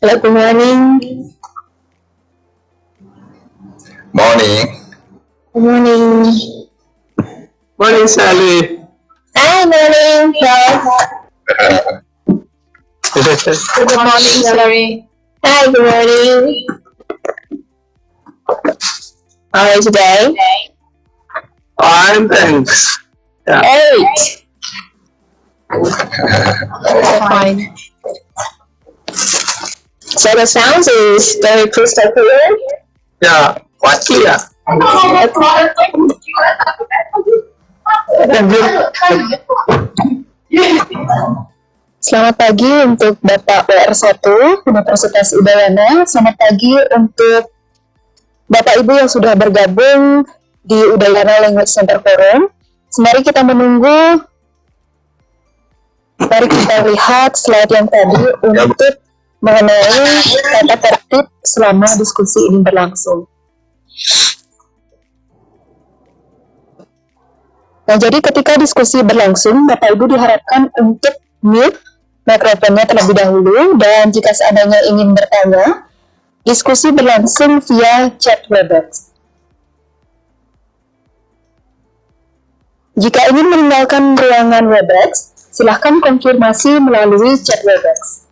Hello, good morning. Morning. Good morning. Morning, Sally. Hi, morning, Prof. Good morning, sorry. Hi, good morning. How are you today? Fine, thanks. Yeah. Great. Fine. So the sound is very crystal clear. Yeah, quite clear. Selamat pagi untuk Bapak WR1 Universitas Udayana. Selamat pagi untuk Bapak Ibu yang sudah bergabung di Udayana Language Center Forum. Mari kita menunggu. Mari kita lihat slide yang tadi untuk mengenai tata tertib selama diskusi ini berlangsung. Nah, jadi ketika diskusi berlangsung, Bapak Ibu diharapkan untuk mute mikrofonnya terlebih dahulu, dan jika seandainya ingin bertanya, diskusi berlangsung via chat Webex. Jika ingin meninggalkan ruangan Webex, silahkan konfirmasi melalui chat Webex.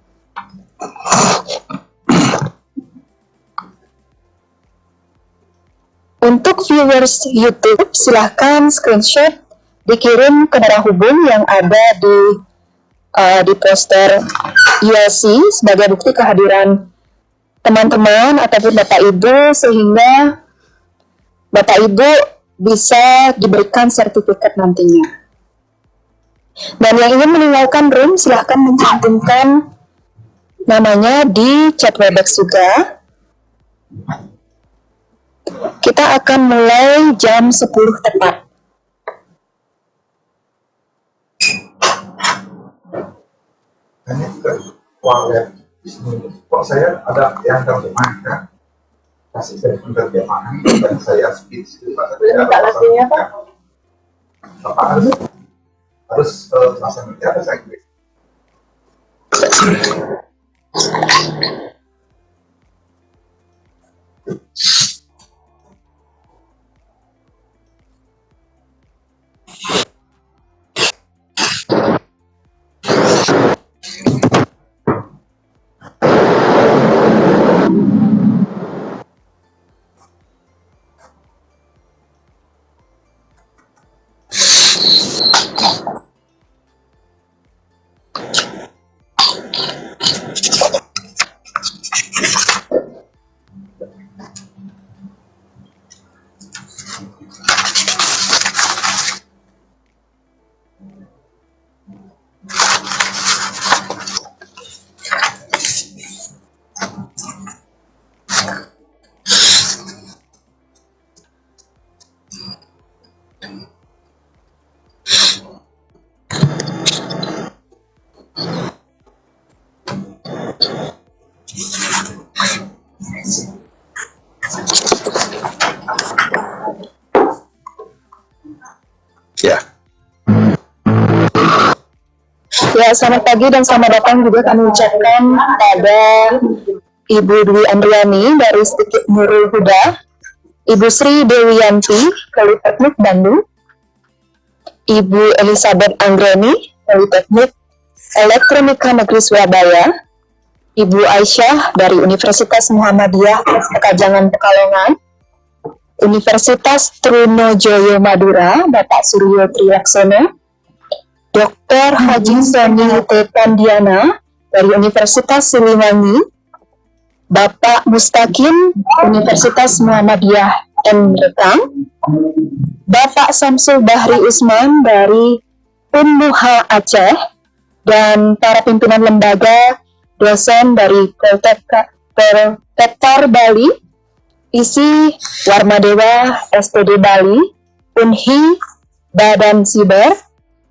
Untuk viewers YouTube, silahkan screenshot dikirim ke nomor hubung yang ada di poster ILC sebagai bukti kehadiran teman-teman ataupun Bapak Ibu, sehingga Bapak Ibu bisa diberikan sertifikat nantinya. Dan yang ingin meninggalkan room, silahkan mencantumkan namanya di chat Webex juga. Kita akan mulai jam 10 tepat. Hanya ke web kok saya ada yang terjemahan kan? Kasih saya penerjemahan dan saya speech itu Pak. Bapak harus bahasa Indonesia atau bahasa Inggris? Ya, selamat pagi dan selamat datang juga kami ucapkan pada Ibu Dwi Andriani dari Institut Nurul Huda, Ibu Sri Dewiyanti, Politeknik Bandung, Ibu Elizabeth Anggreni, Politeknik Elektronika Negeri Surabaya, Ibu Aisyah dari Universitas Muhammadiyah Pekajangan Pekalongan, Universitas Trunojoyo Madura, Bapak Suryo Trilaksono, Dr. Haji Soni Tepandiana dari Universitas Siliwangi, Bapak Mustaqim Universitas Muhammadiyah M. Rekang, Bapak Samsul Bahri Usman dari Unmuha Aceh, dan para pimpinan lembaga, dosen dari Poltektar Bali, ISI, Warmadewa, STD Bali, UNHI, Badan Siber,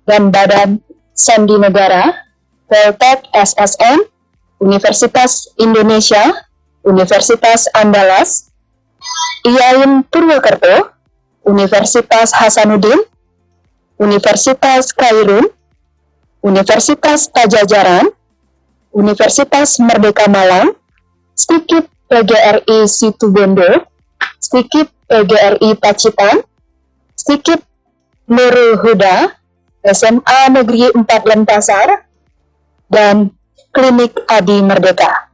dan Badan Sandi Negara, Poltek SSN, Universitas Indonesia, Universitas Andalas, IAIN Purwokerto, Universitas Hasanuddin, Universitas Kairun, Universitas Pajajaran, Universitas Merdeka Malang, STIKIP PGRI Situbondo, STIKIP PGRI Pacitan, STIKIP Nurul Huda, SMA Negeri 4 Denpasar, dan Klinik Adi Merdeka.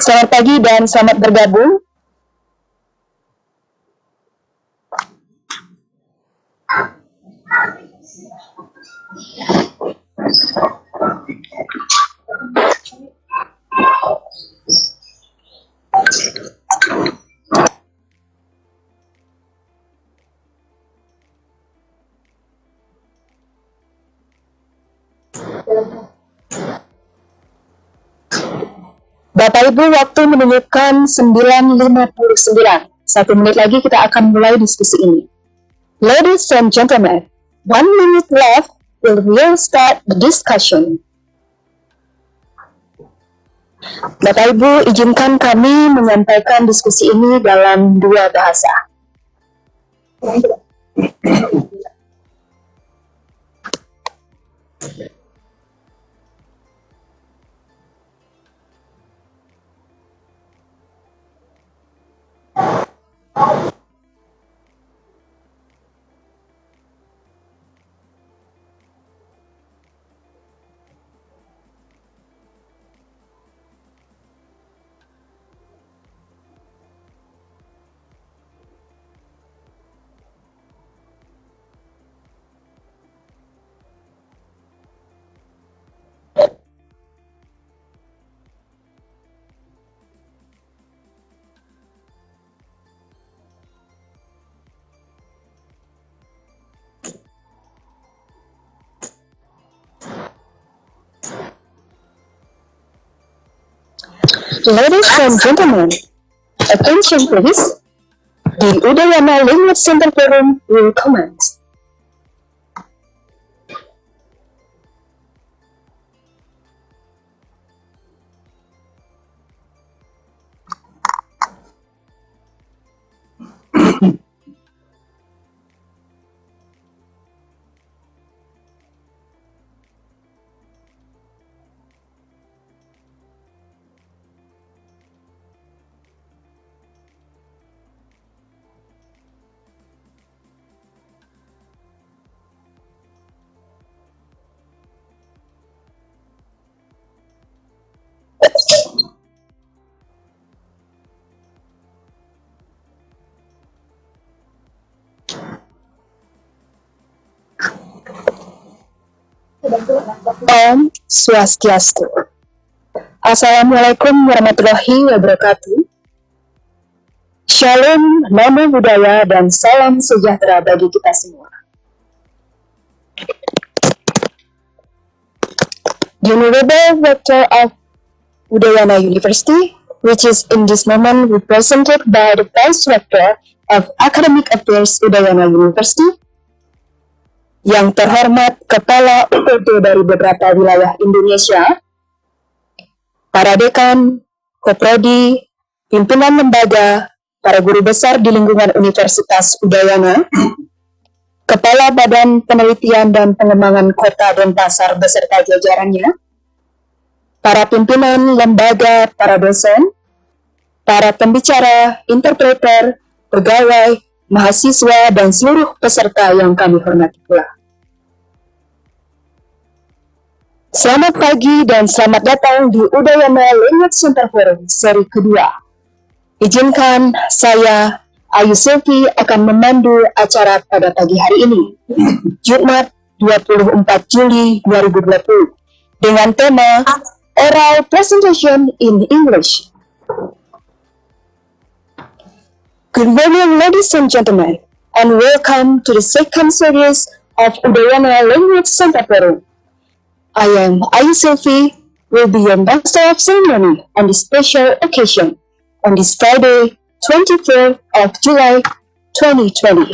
Selamat pagi dan selamat bergabung. Bapak Ibu, waktu menunjukkan 9.59. 1 menit lagi kita akan mulai diskusi ini. Ladies and gentlemen, 1 minute left, we'll start the discussion. Bapak Ibu, izinkan kami menyampaikan diskusi ini dalam 2 bahasa. Ladies and gentlemen, attention please. The Udayana Language Center Forum will commence. Om Swastiastu. Assalamualaikum warahmatullahi wabarakatuh. Shalom, namo buddhaya, dan salam sejahtera bagi kita semua. The Honorable Rector of Udayana University, which is in this moment represented by the Vice Rector of Academic Affairs Udayana University, yang terhormat Kepala UPT dari beberapa wilayah Indonesia, para dekan, koprodi, pimpinan lembaga, para guru besar di lingkungan Universitas Udayana, Kepala Badan Penelitian dan Pengembangan Kota Denpasar beserta jajarannya, para pimpinan lembaga, para dosen, para pembicara, interpreter, pegawai, mahasiswa, dan seluruh peserta yang kami hormati pula. Selamat pagi dan selamat datang di Udayana Language Center Forum seri kedua. Izinkan saya, Ayu Silvi, akan memandu acara pada pagi hari ini, Jumat 24 Juli 2020, dengan tema Oral Presentation in English. Good morning, ladies and gentlemen, and welcome to the second series of Udayana Language Center Forum. I am Ayu Silvi, will be your master of ceremony on this special occasion on this Friday, 24th of July, 2020,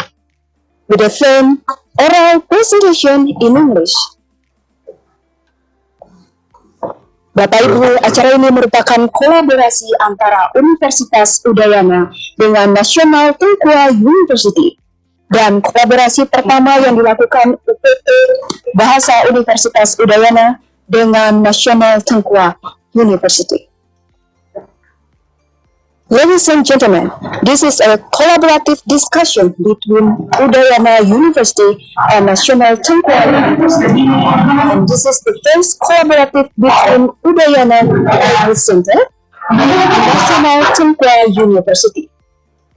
with the theme Oral Presentation in English. Bapak Ibu, acara ini merupakan kolaborasi antara Universitas Udayana dengan National Tengkua University. Dan kolaborasi pertama yang dilakukan UPT Bahasa Universitas Udayana dengan National Tengkua University. Ladies and gentlemen, this is a collaborative discussion between Udayana University and National Tengkua University. And this is the first collaborative between Udayana Language Center and National Tengkua University,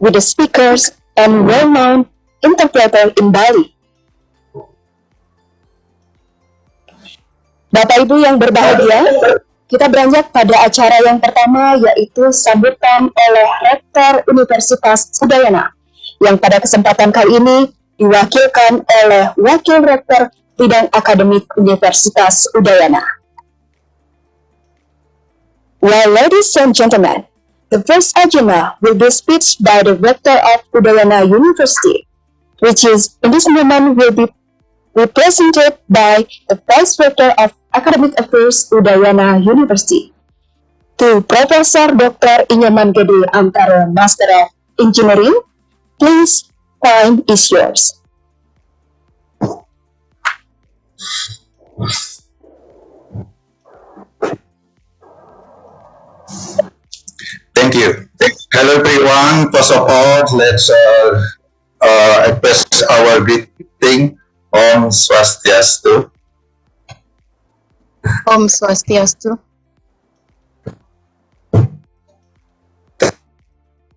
with the speakers and well-known interpreter in Bali. Bapak Ibu yang berbahagia, kita beranjak pada acara yang pertama, yaitu sambutan oleh Rektor Universitas Udayana, yang pada kesempatan kali ini diwakilkan oleh Wakil Rektor Bidang Akademik Universitas Udayana. Well, ladies and gentlemen, the first agenda will be speech by the Rector of Udayana University, which is in this moment will be represented by the Vice Rector of Academic Affairs Udayana University, to Profesor Dr. Inyaman Gede Antara, Master of Engineering. Please, time is yours. Thank you. Hello everyone. First of all, let's express our greeting. Om Swastiastu. Om Swastiastu.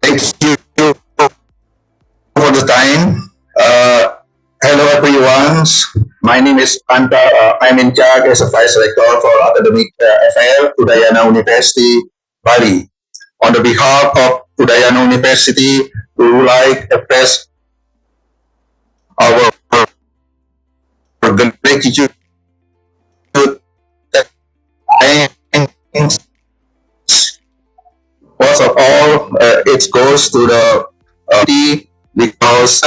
Thank you for the time. Hello everyone. My name is Anta. I'm in charge as a Vice Rector for Academic Affairs, Udayana University, Bali. On the behalf of Udayana University, we would like to express our gratitude and first of all, it goes to the because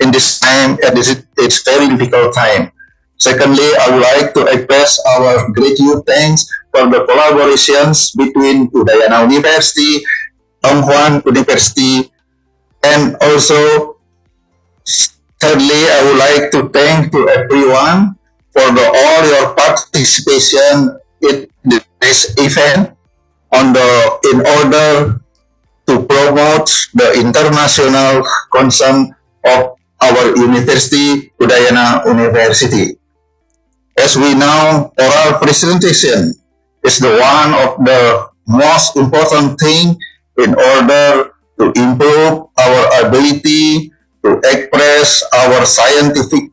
in this time, it's very difficult time. Secondly, I would like to express our gratitude thanks for the collaborations between Udayana University, Tong Hwan University, and also thirdly, I would like to thank to everyone for all your participation in this event in order to promote the international concern of our university, Udayana University. As we know, oral presentation is the one of the most important thing in order to improve our ability to express our scientific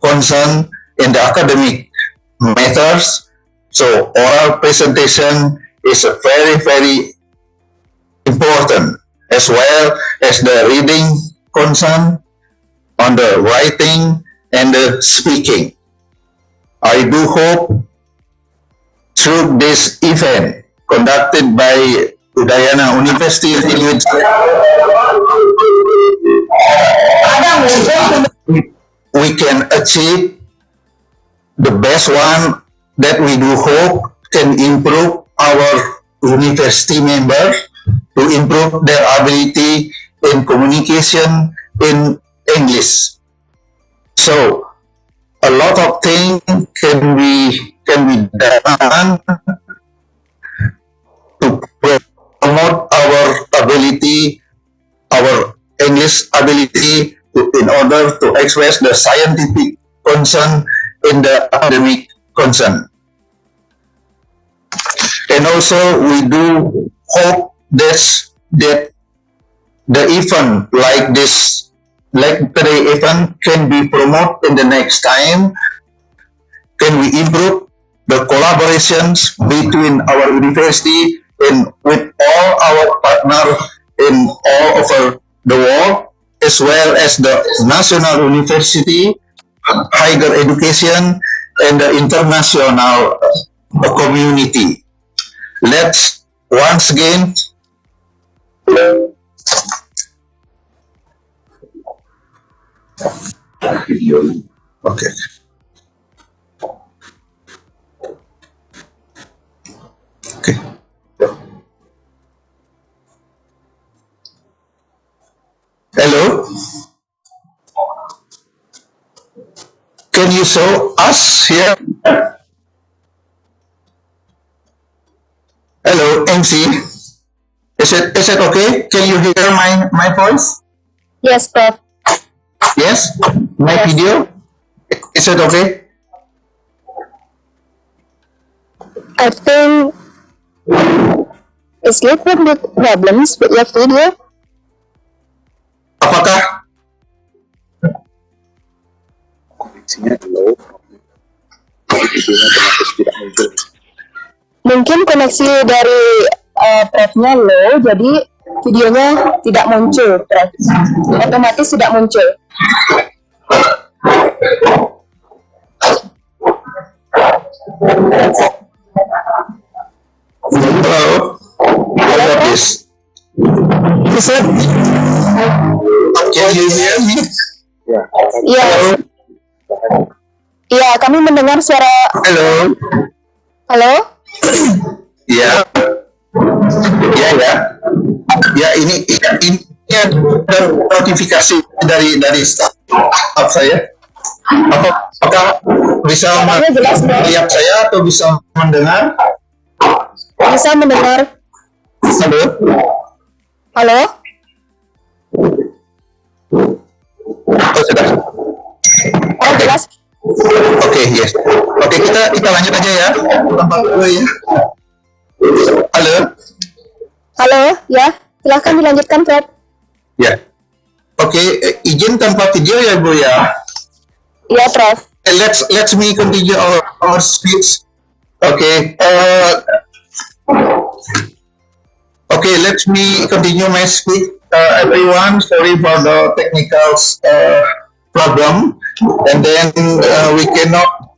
concern in the academic matters. So oral presentation is a very, very important, as well as the reading concern on the writing and the speaking. I do hope through this event conducted by Udayana University we can achieve the best one that we do hope can improve our university members to improve their ability in communication in English. So a lot of things can be done to promote our ability, our English ability in order to express the scientific concern in the academic concern. And also we do hope that the event like this, like today event, can be promoted in the next time. Can we improve the collaborations between our university and with all our partners in all over the world, as well as the national university, higher education, and the international community. Let's once again okay. Okay. Hello. Can you show us here? Hello, MC. Is it okay? Can you hear my voice? Yes, Prof. Yes? My Yes. video? Is it okay? I think it's little bit problems with your video. Apakah Mungkin koneksi dari Prof-nya low, jadi videonya tidak muncul, Prof. Otomatis tidak muncul. hello? What about this? Is it? Can you hear me? Iya. Iya, kami mendengar suara. Hello? Halo? Ya. Ya. Ya, ini ada notifikasi dari staff saya. Apakah bisa Suaranya jelas, Prof. melihat saya atau bisa mendengar? Bisa mendengar. Halo? Halo? Oh, sudah. Oh, jelas. Oke, yes. Oke, kita lanjut aja ya. Tempat dulu ya. Halo? Halo, ya. Silahkan dilanjutkan, Prof. Ya. Oke, izin tanpa video ya, Bu ya. Iya, Prof. Let's me continue our speech. Okay. Okay, let me continue my speech. Everyone, sorry for the technical problem, and then we cannot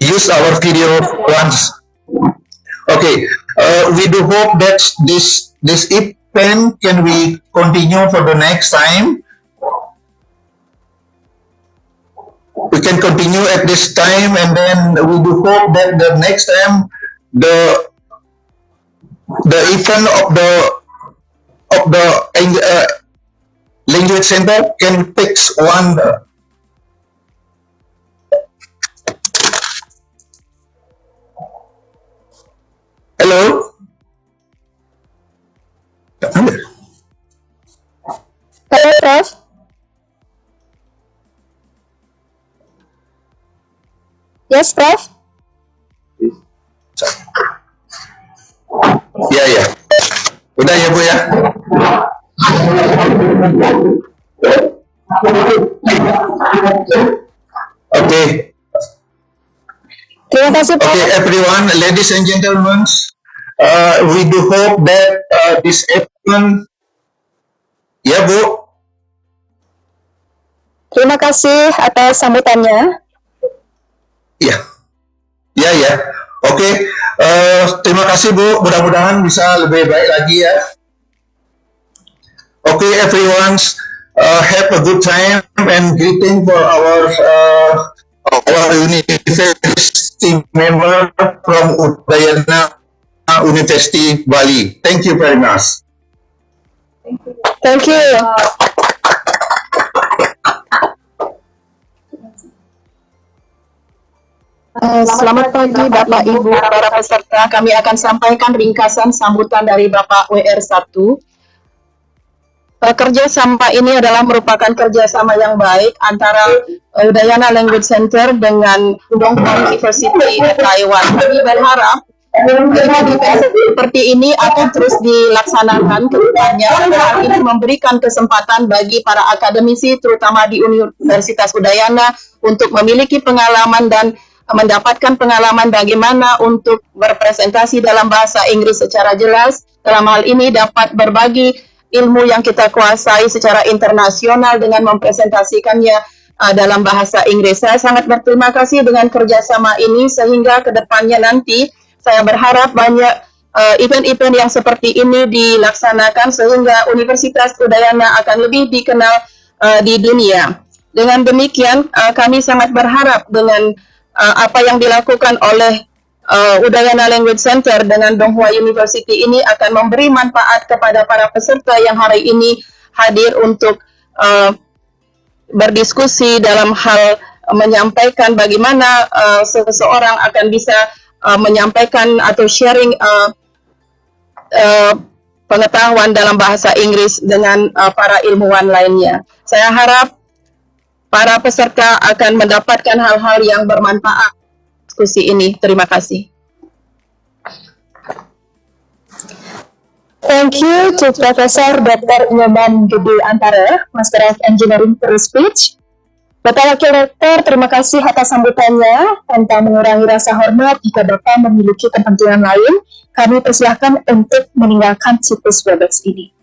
use our video once. Okay, we do hope that this event can we continue for the next time. We can continue at this time, and then we do hope that the next time the event of the language center can fix one. Hello. Halo, Prof. Yes, Prof. Ya. Udah ya, Bu ya. Okay. Terima kasih, Prof. Okay, everyone, ladies and gentlemen, we do hope that this event. Ya, Bu. Terima kasih atas sambutannya. Ya. Oke, terima kasih, Bu. Mudah-mudahan bisa lebih baik lagi ya. Oke, everyone, have a good time and greeting for our university member from Udayana University Bali. Thank you very much. Thank you. Selamat pagi Bapak Ibu para peserta. Kami akan sampaikan ringkasan sambutan dari Bapak WR1. Kerjasama ini adalah merupakan kerjasama yang baik antara Udayana Language Center dengan Donghua University Taiwan. Kami berharap event seperti ini akan terus dilaksanakan ke depannya. Hal ini memberikan kesempatan bagi para akademisi, terutama di Universitas Udayana, untuk memiliki pengalaman dan mendapatkan pengalaman bagaimana untuk berpresentasi dalam bahasa Inggris secara jelas. Dalam hal ini dapat berbagi ilmu yang kita kuasai secara internasional dengan mempresentasikannya dalam bahasa Inggris. Saya sangat berterima kasih dengan kerjasama ini, sehingga ke depannya nanti saya berharap banyak event-event yang seperti ini dilaksanakan sehingga Universitas Udayana akan lebih dikenal di dunia. Dengan demikian, kami sangat berharap dengan apa yang dilakukan oleh Udayana Language Center dengan Donghua University ini akan memberi manfaat kepada para peserta yang hari ini hadir untuk berdiskusi dalam hal menyampaikan bagaimana seseorang akan bisa menyampaikan atau sharing pengetahuan dalam bahasa Inggris dengan para ilmuwan lainnya. Saya harap para peserta akan mendapatkan hal-hal yang bermanfaat diskusi ini. Terima kasih. Thank you to Profesor Dr. Nyoman Gede Antara, Master of Engineering for Speech. Bapak Wakil Rektor, terima kasih atas sambutannya. Tanpa mengurangi rasa hormat, jika Bapak memiliki kepentingan lain, kami persilahkan untuk meninggalkan situs Webex ini.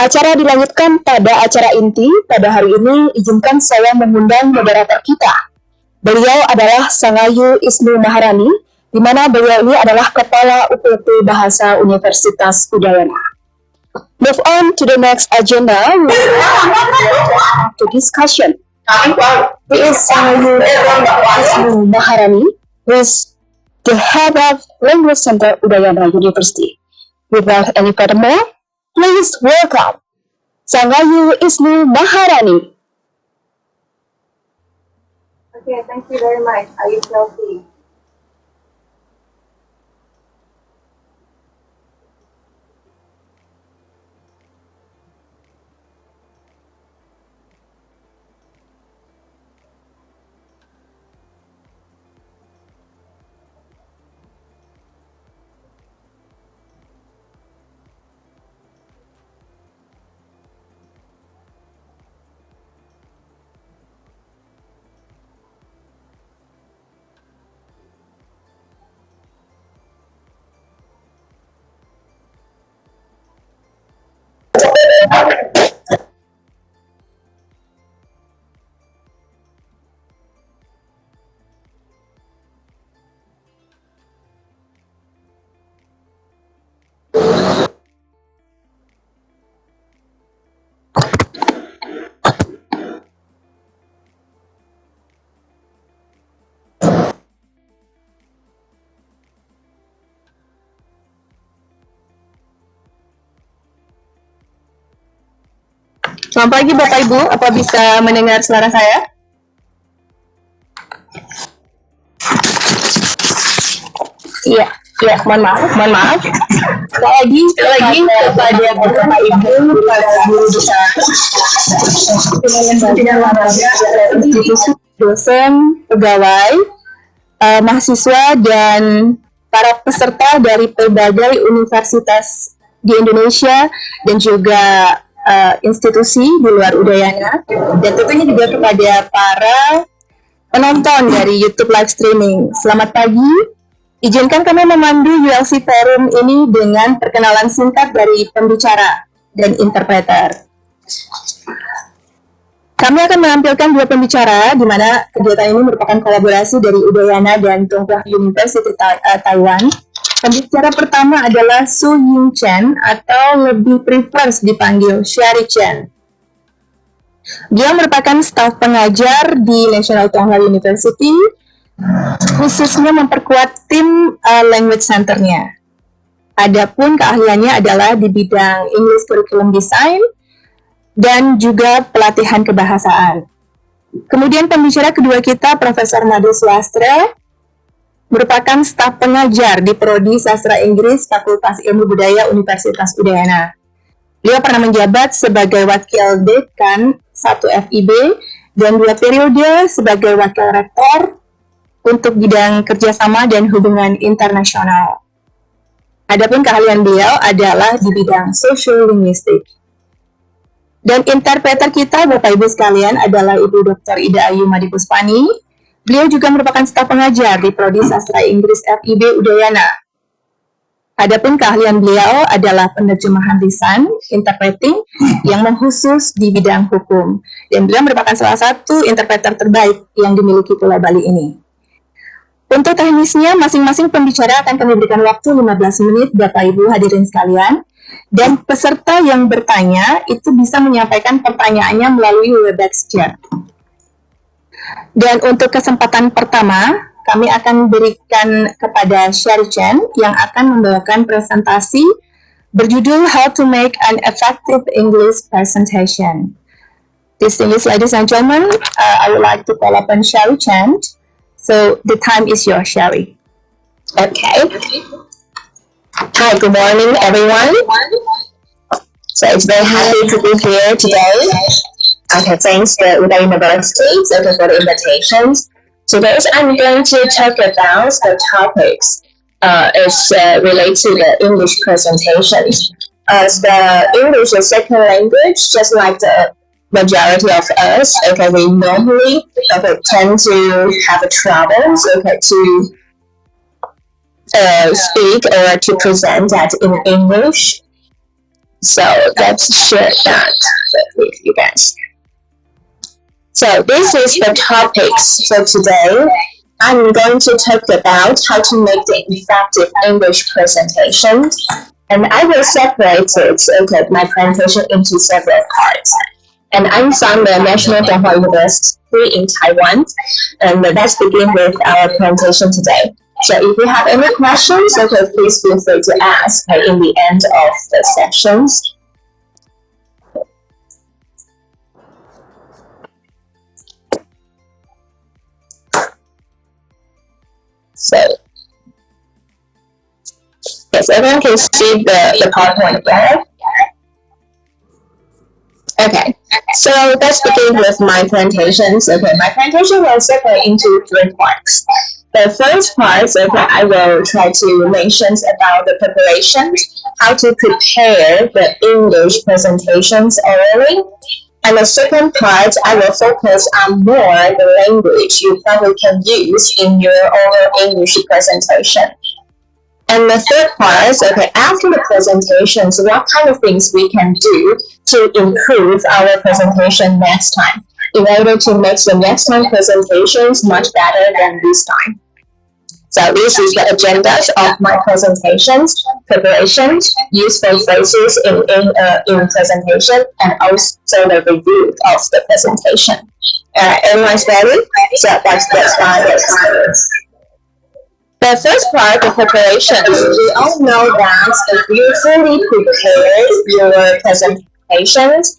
Acara dilanjutkan pada acara inti. Pada hari ini, izinkan saya mengundang moderator kita. Beliau adalah Sangayu Isnu Maharani, di mana beliau ini adalah Kepala UPT Bahasa Universitas Udayana. Move on to the next agenda, to discussion. He is Sangayu Isnu Maharani, who is the head of Language Center Udayana University. Without any furthermore, please welcome Sangayu Isnu Maharani. Okay, thank you very much. I shall see. Selamat pagi Bapak Ibu, apa bisa mendengar suara saya? Iya, mohon maaf. Sekali lagi kepada Bapak Ibu, para guru besar, institusi, dosen, pegawai, mahasiswa, dan para peserta dari berbagai universitas di Indonesia dan juga institusi di luar Udayana, dan tentunya juga kepada para penonton dari YouTube live streaming. Selamat pagi. Izinkan kami memandu ULC Forum ini dengan perkenalan singkat dari pembicara dan interpreter. Kami akan menampilkan dua pembicara, di mana kegiatan ini merupakan kolaborasi dari Udayana dan Donghua University Taiwan. Pembicara pertama adalah Su Ying Chen, atau lebih prefers dipanggil Sherry Chen. Dia merupakan staf pengajar di National Donghua University, khususnya memperkuat tim language center-nya. Adapun keahliannya adalah di bidang English Curriculum Design dan juga pelatihan kebahasaan. Kemudian pembicara kedua kita, Profesor Madu Swastra. merupakan staf pengajar di Prodi Sastra Inggris Fakultas Ilmu Budaya Universitas Udayana. Beliau pernah menjabat sebagai Wakil Dekan 1 FIB dan 2 periode sebagai Wakil Rektor untuk bidang kerjasama dan hubungan internasional. Adapun keahlian beliau adalah di bidang social linguistik. Dan interpreter kita, Bapak Ibu sekalian, adalah Ibu Dr. Ida Ayu Madipuspani. Beliau juga merupakan staf pengajar di Prodi Sastra Inggris FIB Udayana. Adapun keahlian beliau adalah penerjemahan lisan, interpreting, yang mengkhusus di bidang hukum. Dan beliau merupakan salah satu interpreter terbaik yang dimiliki Pulau Bali ini. Untuk teknisnya, masing-masing pembicara akan kami berikan waktu 15 menit, Bapak Ibu hadirin sekalian. Dan peserta yang bertanya itu bisa menyampaikan pertanyaannya melalui Webex chat. Dan untuk kesempatan pertama, kami akan berikan kepada Sherry Chen yang akan membawakan presentasi berjudul How to Make an Effective English Presentation. Distinguished ladies and gentlemen, I would like to call upon Sherry Chen. So the time is yours, Sherry. Okay. Hi, good morning, everyone. So it's very happy to be here today. Okay, thanks to Udayana University for the invitations. Today I'm going to talk about the topics related to the English presentation. As the English is second language, just like the majority of us, okay, we normally tend to have troubles, to speak or to present that in English. So let's share that with you guys. So this is the topics for today. I'm going to talk about how to make the effective English presentation. And I will separate my presentation into several parts. And I'm from the National Donghua University in Taiwan. And let's begin with our presentation today. So if you have any questions, please feel free to ask in the end of the sessions. So, yes, everyone can see the PowerPoint there. Okay, so let's begin with my presentations. Okay, my presentation will separate into 3 parts. The first part, I will try to mention about the preparation, how to prepare the English presentations orally. And the second part, I will focus on more the language you probably can use in your oral English presentation. And the third part, after the presentations, what kind of things we can do to improve our presentation next time in order to make the next time presentations much better than this time. So this is the agenda of my presentations, preparation, useful phrases in presentation, and also the review of the presentation. Everyone's ready? So let's start. The first part, the preparation, we all know that if you fully prepare your presentations,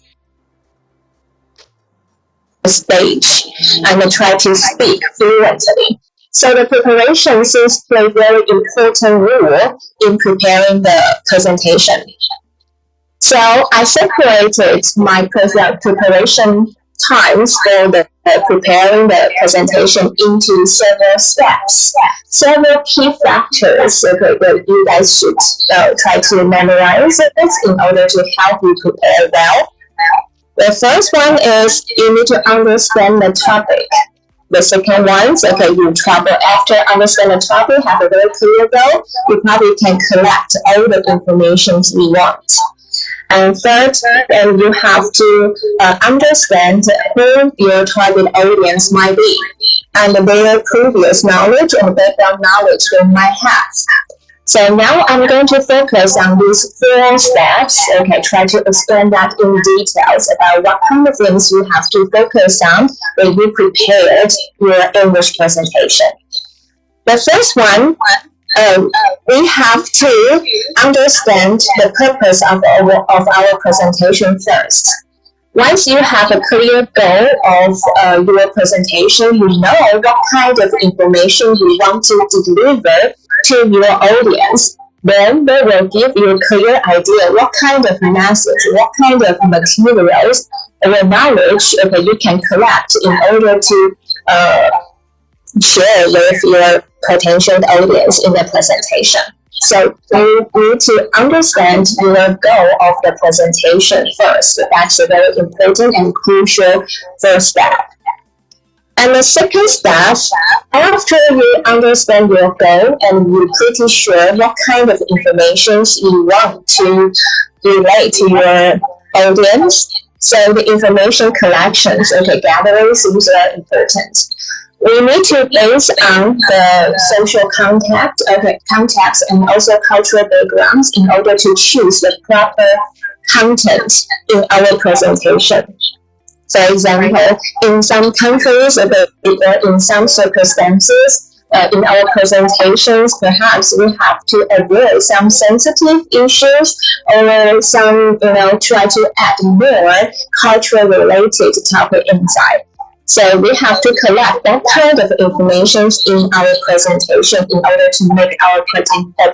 stage, and try to speak fluently. So the preparation seems to play a very important role in preparing the presentation. So I separated my preparation times for the preparing the presentation into several steps, several key factors that you guys should try to memorize it in order to help you prepare well. The first one is you need to understand the topic. The second one, you travel after understand the topic, have a very clear goal, you probably can collect all the information we want. And third, you have to understand who your target audience might be, and their previous knowledge and background knowledge they might have. So now I'm going to focus on these 4 steps, try to explain that in details about what kind of things you have to focus on when you prepared your English presentation. The first one, we have to understand the purpose of our presentation first. Once you have a clear goal of your presentation, you know what kind of information you want to deliver to your audience. Then they will give you a clear idea what kind of message, what kind of materials or knowledge you can collect in order to share with your potential audience in the presentation. So you need to understand your goal of the presentation first. That's a very important and crucial first step. And the second step, after you understand your goal and you're pretty sure what kind of information you want to relate to your audience, so the information collections, gathering seems very important. We need to base on the social context and also cultural backgrounds in order to choose the proper content in our presentation. For example, in some countries or in some circumstances, in our presentations, perhaps we have to avoid some sensitive issues or some, try to add more cultural related topic inside. So we have to collect that kind of information in our presentation in order to make our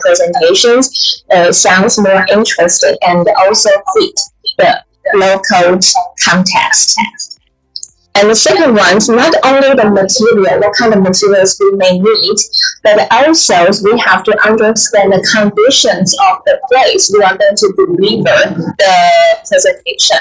presentations sounds more interesting and also fit the local context. And the second one is not only the material, what kind of materials we may need, but also we have to understand the conditions of the place we are going to deliver the presentation.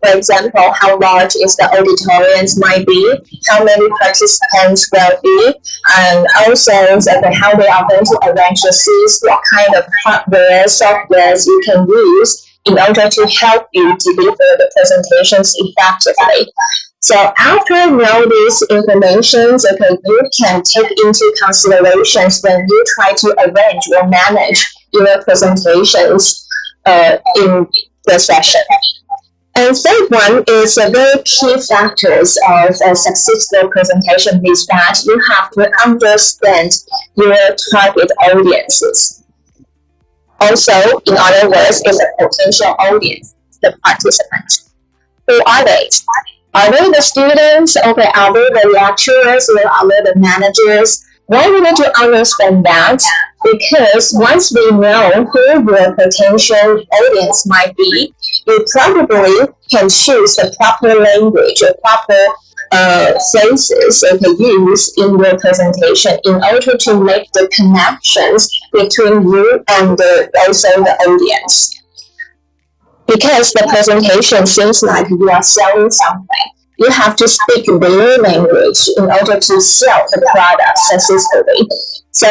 For example, how large is the auditorium might be, how many participants will be, and also how they are going to arrange the seats, what kind of hardware, software you can use in order to help you deliver the presentations effectively. So after you know these informations, you can take into considerations when you try to arrange or manage your presentations in the session. And third one is a very key factors of a successful presentation is that you have to understand your target audiences. Also, in other words, is a potential audience, the participants. Who are they? Are they the students? Are they the lecturers? Or are they the managers? Why we need to understand that? Because once we know who your potential audience might be, you probably can choose the proper language or proper phrases to use in your presentation in order to make the connections between you and also the audience. Because the presentation seems like you are selling something, you have to speak their language in order to sell the product successfully. So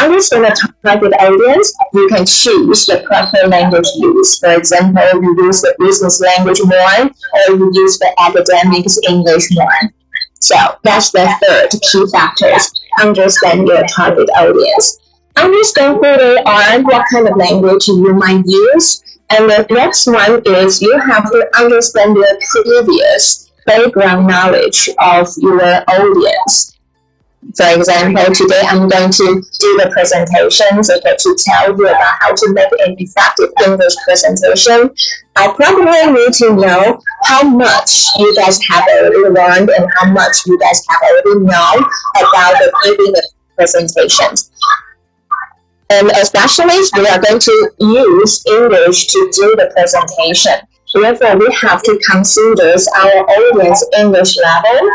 understand the target audience, you can choose the proper language used. For example, you use the business language more, or you use the academics English more. So that's the third key factors. Understand your target audience. Understand who they are, what kind of language you might use. And the next one is you have to understand their previous background knowledge of your audience. For example, today I'm going to do the presentations to tell you about how to make an effective English presentation. I probably need to know how much you guys have already learned and how much you guys have already known about the giving the presentations. And especially we are going to use English to do the presentation. Therefore, we have to consider our audience English level.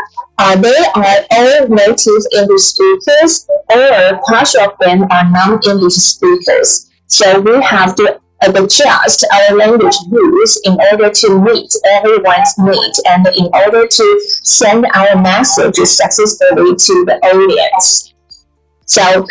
They are all native English speakers, or part of them are non-English speakers. So we have to adjust our language use in order to meet everyone's needs and in order to send our message successfully to the audience. So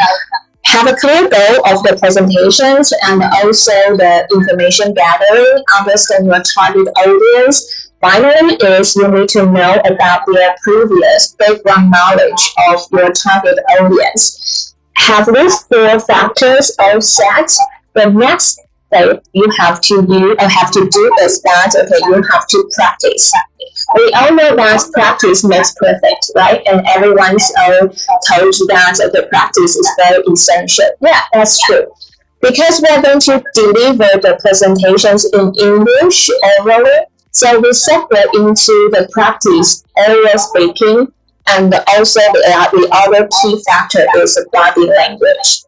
have a clear goal of the presentations and also the information gathering, understand your target audience. Finally is you need to know about their previous background knowledge of your target audience. Have these four factors all set. The next step you have to do is that you have to practice. We all know that practice makes perfect, right? And everyone's told that the practice is very essential. Yeah, that's true. Because we're going to deliver the presentations in English orally, So we separate into the practice, oral speaking, and also the other key factor is body language.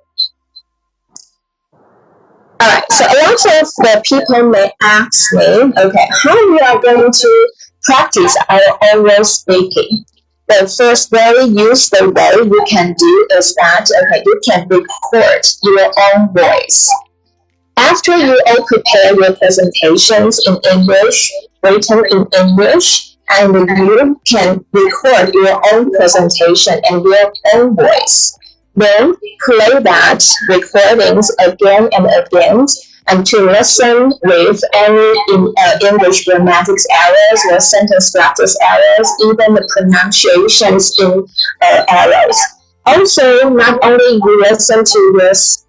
Alright, so a lot of the people may ask me, okay, how we are going to practice our oral speaking? The first very useful way you can do is that, okay, you can record your own voice. After you all prepare your presentations in English, written in English, and you can record your own presentation in your own voice. Then play that recordings again and again, and to listen with any English grammatics errors or sentence structure errors, even the pronunciations in errors. Also, not only you listen to yourself,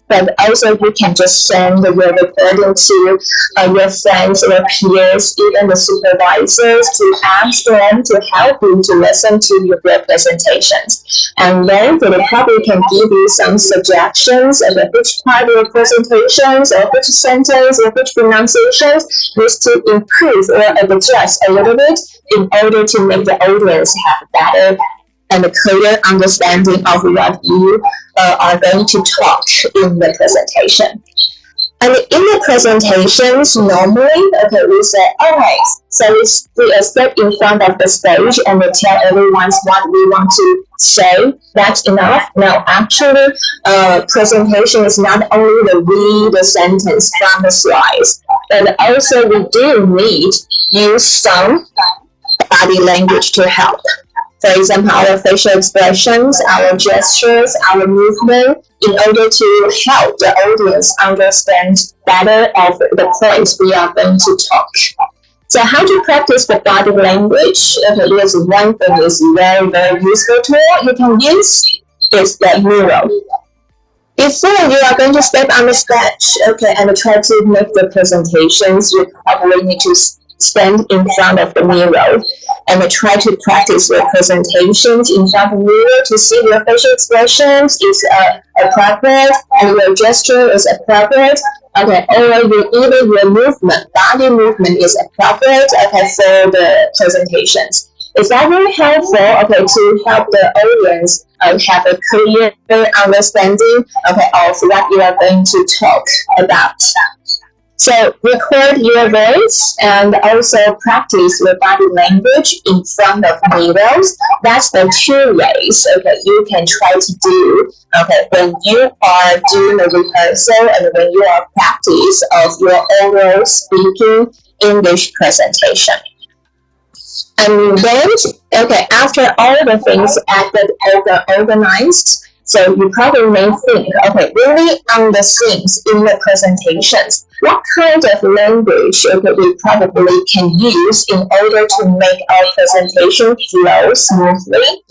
but also you can just send your recording to your friends or peers, even the supervisors, to ask them to help you to listen to your presentations. And then they probably can give you some suggestions of which part of your presentations or which sentence or which pronunciations needs to improve or adjust a little bit in order to make the audience have better and a clear understanding of what you are going to talk in the presentation. And in the presentations, normally, okay, we say, okay, so we step in front of the stage and we tell everyone what we want to say. That's enough. Now, actually, presentation is not only to read the sentence from the slides, but also we do need use some body language to help. For example, our facial expressions, our gestures, our movement, in order to help the audience understand better of the points we are going to talk. So how to practice the body language? Okay, there's one thing is very, very useful tool you can use is the mirror. Before you are going to step on the stage, okay, and try to make the presentations, you probably need to stand in front of the mirror and try to practice your presentations in front of the mirror to see your facial expressions is appropriate and your gesture is appropriate. Okay, or even your movement, body movement is appropriate, okay, for the presentations. Is that very helpful, okay, to help the audience have a clear understanding, okay, of what you are going to talk about? So record your voice and also practice your body language in front of mirrors. That's the two ways, okay, you can try to do, okay, when you are doing the rehearsal and when you are practice of your oral speaking English presentation. And then, okay, after all the things organized, so you probably may think, okay, really on the scenes in the presentations, what kind of language, okay, we probably can use in order to make our presentation flow smoothly.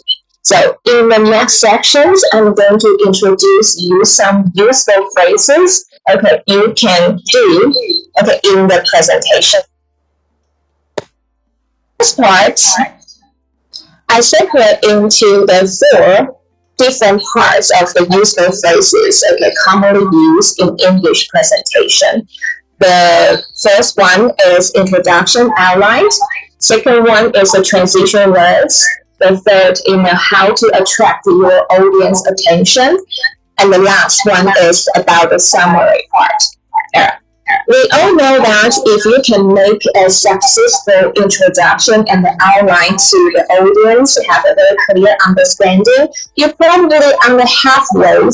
So in the next sections, I'm going to introduce you some useful phrases, okay, you can do, okay, in the presentation. This part, I separate into the 4 different parts of the useful phrases, okay, commonly used in English presentation. The first one is introduction outline. Second one is the transition words. The third is how to attract your audience attention. And the last one is about the summary part. We all know that if you can make a successful introduction and the outline to the audience, have a very clear understanding, you're probably on the halfway of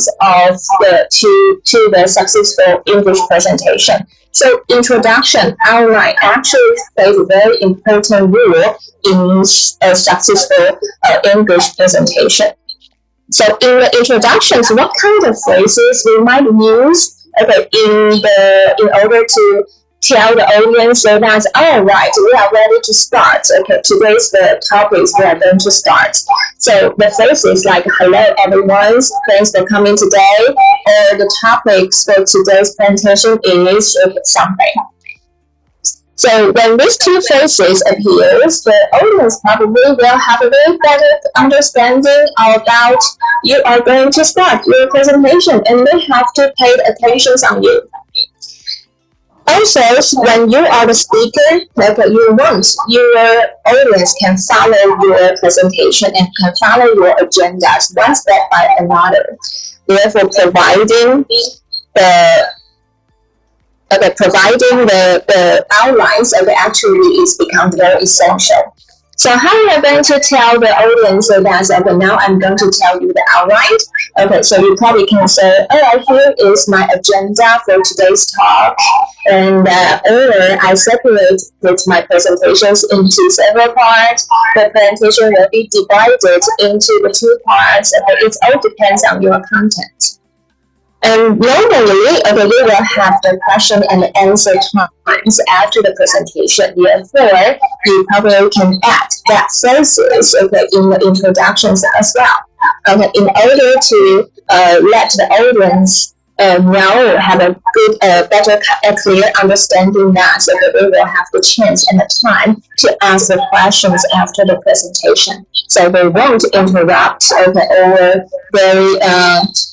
to the successful English presentation. So introduction, outline actually plays a very important role in a successful English presentation. So in the introductions, what kind of phrases we might use? Okay, in order to tell the audience so that, all right, we are ready to start. Okay, today's the topics we are going to start. So the phrases like, hello everyone, thanks for coming today, or the topics for today's presentation is something. So when these 2 phrases appears, the audience probably will have a very better understanding about you are going to start your presentation and they have to pay attention on you. Also, when you are the speaker, like you want your audience can follow your presentation and can follow your agendas one step by another. Therefore, providing the outlines of it actually is becomes very essential. So how are you going to tell the audience that okay, now I'm going to tell you the outline? Okay, so you probably can say, all right, here is my agenda for today's talk, and or I separate my presentations into several parts. The presentation will be divided into the two parts. Okay, it all depends on your content. And normally, okay, we will have the question and answer times after the presentation. Therefore, you probably can add that phrases, okay, in the introductions as well. Okay, in order to let the audience know, have a good, better, clear understanding that they will have the chance and the time to ask the questions after the presentation. So they won't interrupt, okay, or they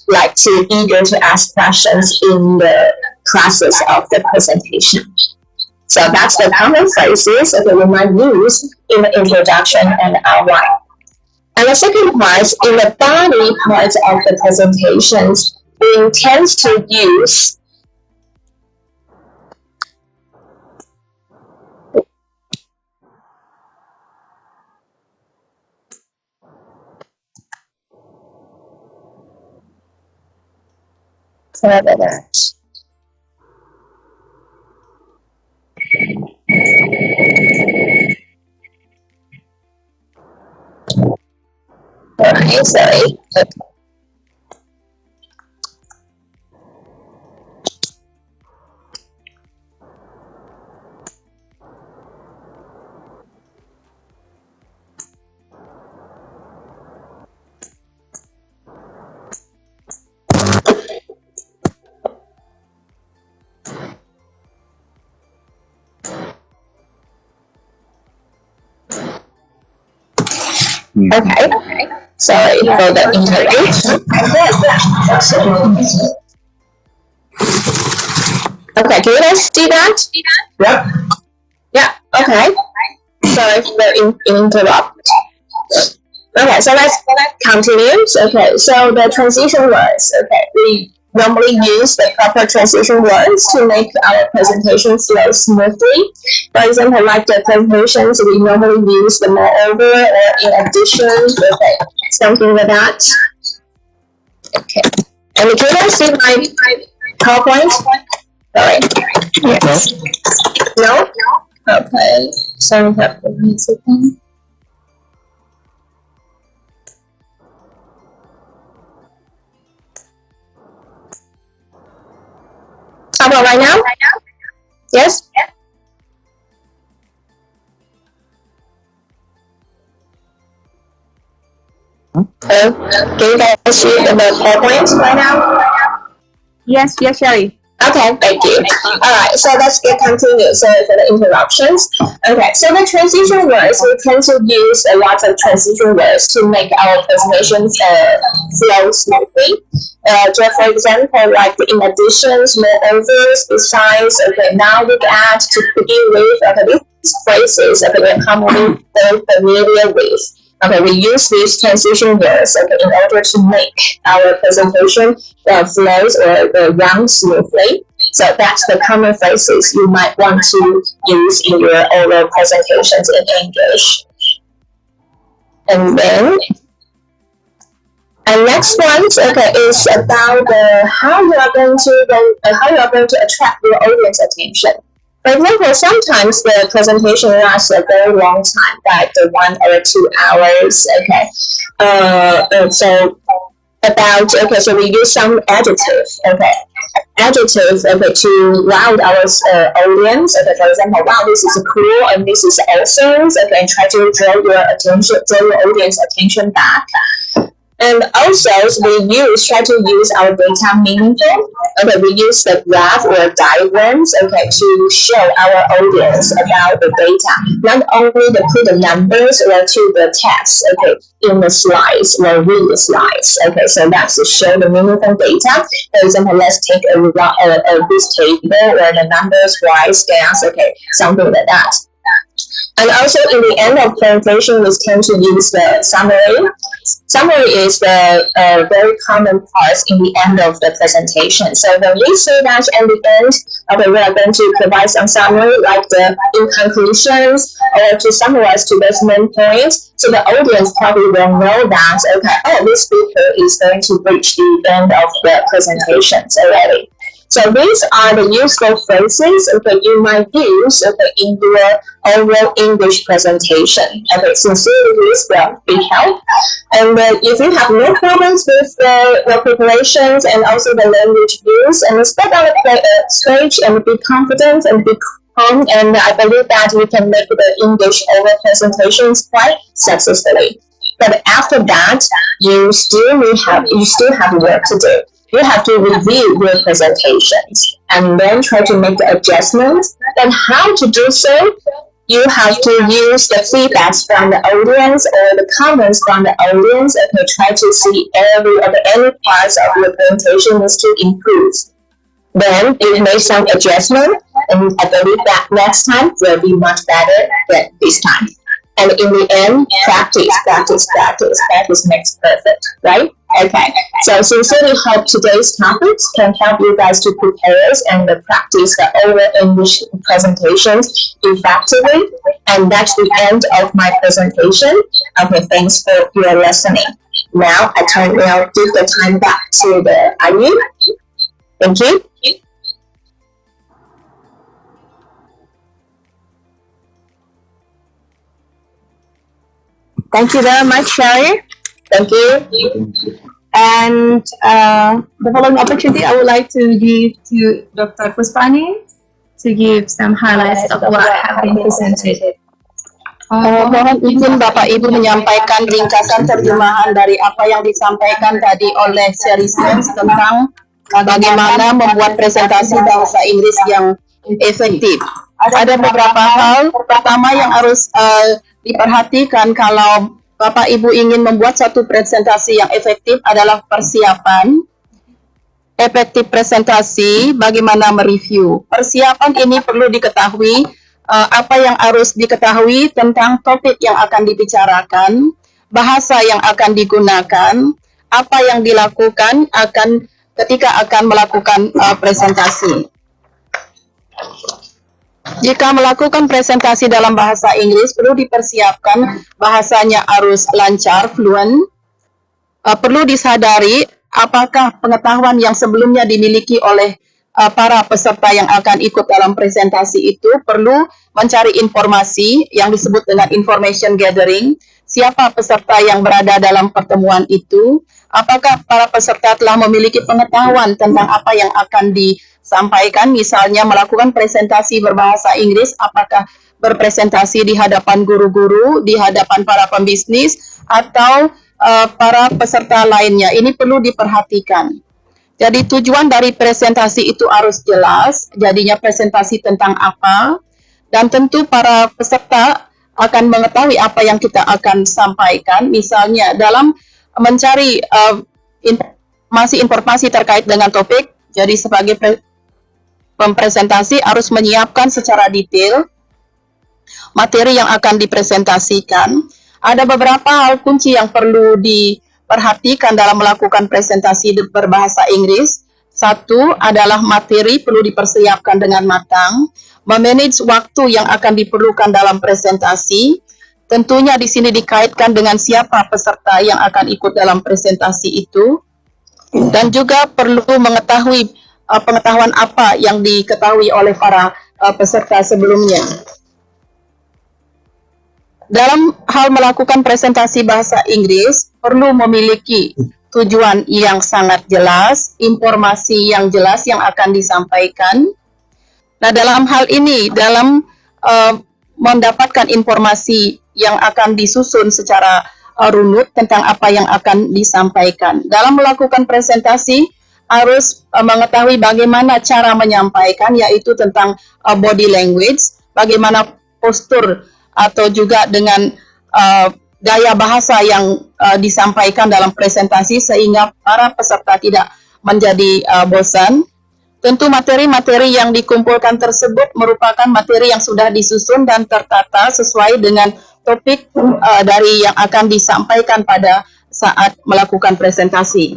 like to eager to ask questions in the process of the presentation. So that's the common phrases that we might use in the introduction and outline. And the second part, in the body part of the presentations, we intend to use sorry. Okay. Sorry for the interview. Okay, can you guys see that? Yep. Yeah, okay. Sorry for the interrupt. Okay, so let's continue. Okay, so the transition words. Okay, we normally use the proper transition words to make our presentation flow smoothly. For example, like the presentations, we normally use the moreover or in addition. Okay, something like that. Okay, and can you see my PowerPoint? Sorry. Yes. No? Okay. Sorry for 1 second. How about right now? Yes? Can you guys see the PowerPoint right now? Yes, Sherry. Okay, thank you. Alright, so let's get continued. Sorry for the interruptions. Okay, so the transition words, we tend to use a lot of transition words to make our presentations flow smoothly. Just for example, like in additions, moreovers, besides, okay, now look at, to begin with, okay, these phrases that we're commonly very familiar with. Okay, we use these transition words, okay, in order to make our presentation flows or run smoothly. So that's the common phrases you might want to use in your oral presentations in English. And then, and next one, okay, is about how you are going to attract your audience attention. For example, sometimes the presentation lasts a very long time, like 1 or 2 hours. Okay, so we use some adjective. Okay, to wow our audience. Okay, for example, wow, this is cool and this is awesome. Okay, and try to draw your audience attention back. And also, try to use our data meaningful. Okay, we use the graph or diagrams, okay, to show our audience about the data. Not only to put the numbers or to the text, okay, in the slides or read the slides. Okay, so that's to show the meaningful data. For example, let's take this table or the numbers, rise, gas, okay, something like that. And also in the end of presentation, we tend to use the summary. Summary is the very common part in the end of the presentation. So when we say that at the end, okay, we are going to provide some summary like the in conclusions or to summarize today's main points. So the audience probably will know that, okay, oh, this speaker is going to reach the end of the presentations already. So these are the useful phrases that you might use in your oral English presentation. Okay, sincerely, this will be help. And if you have no problems with the preparations and also the language use, and step on the stage and be confident and be calm, and I believe that you can make the English oral presentations quite successfully. But after that, you still have work to do. You have to review your presentations and then try to make the adjustments. And how to do so? You have to use the feedbacks from the audience or the comments from the audience and try to see any parts of your presentation needs to improve. Then you make some adjustment, and I believe that next time will be much better than this time. And in the end, practice makes perfect, right? Okay, so sincerely hope today's topics can help you guys to prepare and practice the oral English presentations effectively. And that's the end of my presentation. Okay, thanks for your listening. Now I give the time back to the Ayu. Thank you. Thank you very much, Sherry. Thank you. And the following opportunity, I would like to give to Dr. Puspani to give some highlights of what have been presented. Mohon izin Bapak Ibu menyampaikan ringkasan terjemahan dari apa yang disampaikan tadi oleh Sherry tentang bagaimana membuat presentasi bahasa Inggris yang efektif. Ada beberapa hal. Pertama yang harus diperhatikan kalau Bapak Ibu ingin membuat satu presentasi yang efektif adalah persiapan. Efektif presentasi, bagaimana mereview. Persiapan ini perlu diketahui apa yang harus diketahui tentang topik yang akan dibicarakan, bahasa yang akan digunakan, apa yang dilakukan ketika akan melakukan presentasi. Jika melakukan presentasi dalam bahasa Inggris, perlu dipersiapkan bahasanya harus lancar, fluent. Perlu disadari apakah pengetahuan yang sebelumnya dimiliki oleh para peserta yang akan ikut dalam presentasi itu. Perlu mencari informasi yang disebut dengan information gathering. Siapa peserta yang berada dalam pertemuan itu? Apakah para peserta telah memiliki pengetahuan tentang apa yang akan disampaikan, misalnya melakukan presentasi berbahasa Inggris, apakah berpresentasi di hadapan guru-guru, di hadapan para pembisnis, atau para peserta lainnya. Ini perlu diperhatikan. Jadi tujuan dari presentasi itu harus jelas, jadinya presentasi tentang apa, dan tentu para peserta akan mengetahui apa yang kita akan sampaikan, misalnya dalam mencari informasi terkait dengan topik. Jadi sebagai pempresentasi harus menyiapkan secara detail materi yang akan dipresentasikan. Ada beberapa hal kunci yang perlu diperhatikan dalam melakukan presentasi berbahasa Inggris. Satu adalah materi perlu dipersiapkan dengan matang, memanage waktu yang akan diperlukan dalam presentasi. Tentunya di sini dikaitkan dengan siapa peserta yang akan ikut dalam presentasi itu, dan juga perlu mengetahui pengetahuan apa yang diketahui oleh para peserta sebelumnya. Dalam hal melakukan presentasi bahasa Inggris, perlu memiliki tujuan yang sangat jelas, informasi yang jelas yang akan disampaikan. Nah, dalam hal ini, dalam mendapatkan informasi yang akan disusun secara runut tentang apa yang akan disampaikan. Dalam melakukan presentasi harus mengetahui bagaimana cara menyampaikan, yaitu tentang body language, bagaimana postur atau juga dengan gaya bahasa yang disampaikan dalam presentasi sehingga para peserta tidak menjadi bosan. Tentu materi-materi yang dikumpulkan tersebut merupakan materi yang sudah disusun dan tertata sesuai dengan topik dari yang akan disampaikan pada saat melakukan presentasi.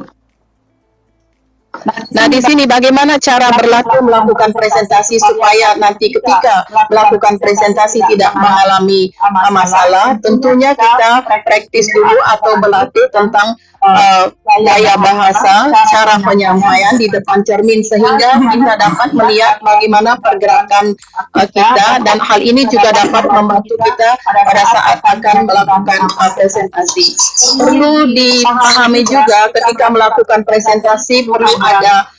Nah, di sini bagaimana cara berlaku melakukan presentasi supaya nanti ketika melakukan presentasi tidak mengalami masalah. Tentunya kita praktis dulu atau berlatih tentang gaya bahasa, cara penyampaian di depan cermin sehingga kita dapat melihat bagaimana pergerakan kita, dan hal ini juga dapat membantu kita pada saat akan melakukan presentasi. Perlu dipahami juga ketika melakukan presentasi perlu ada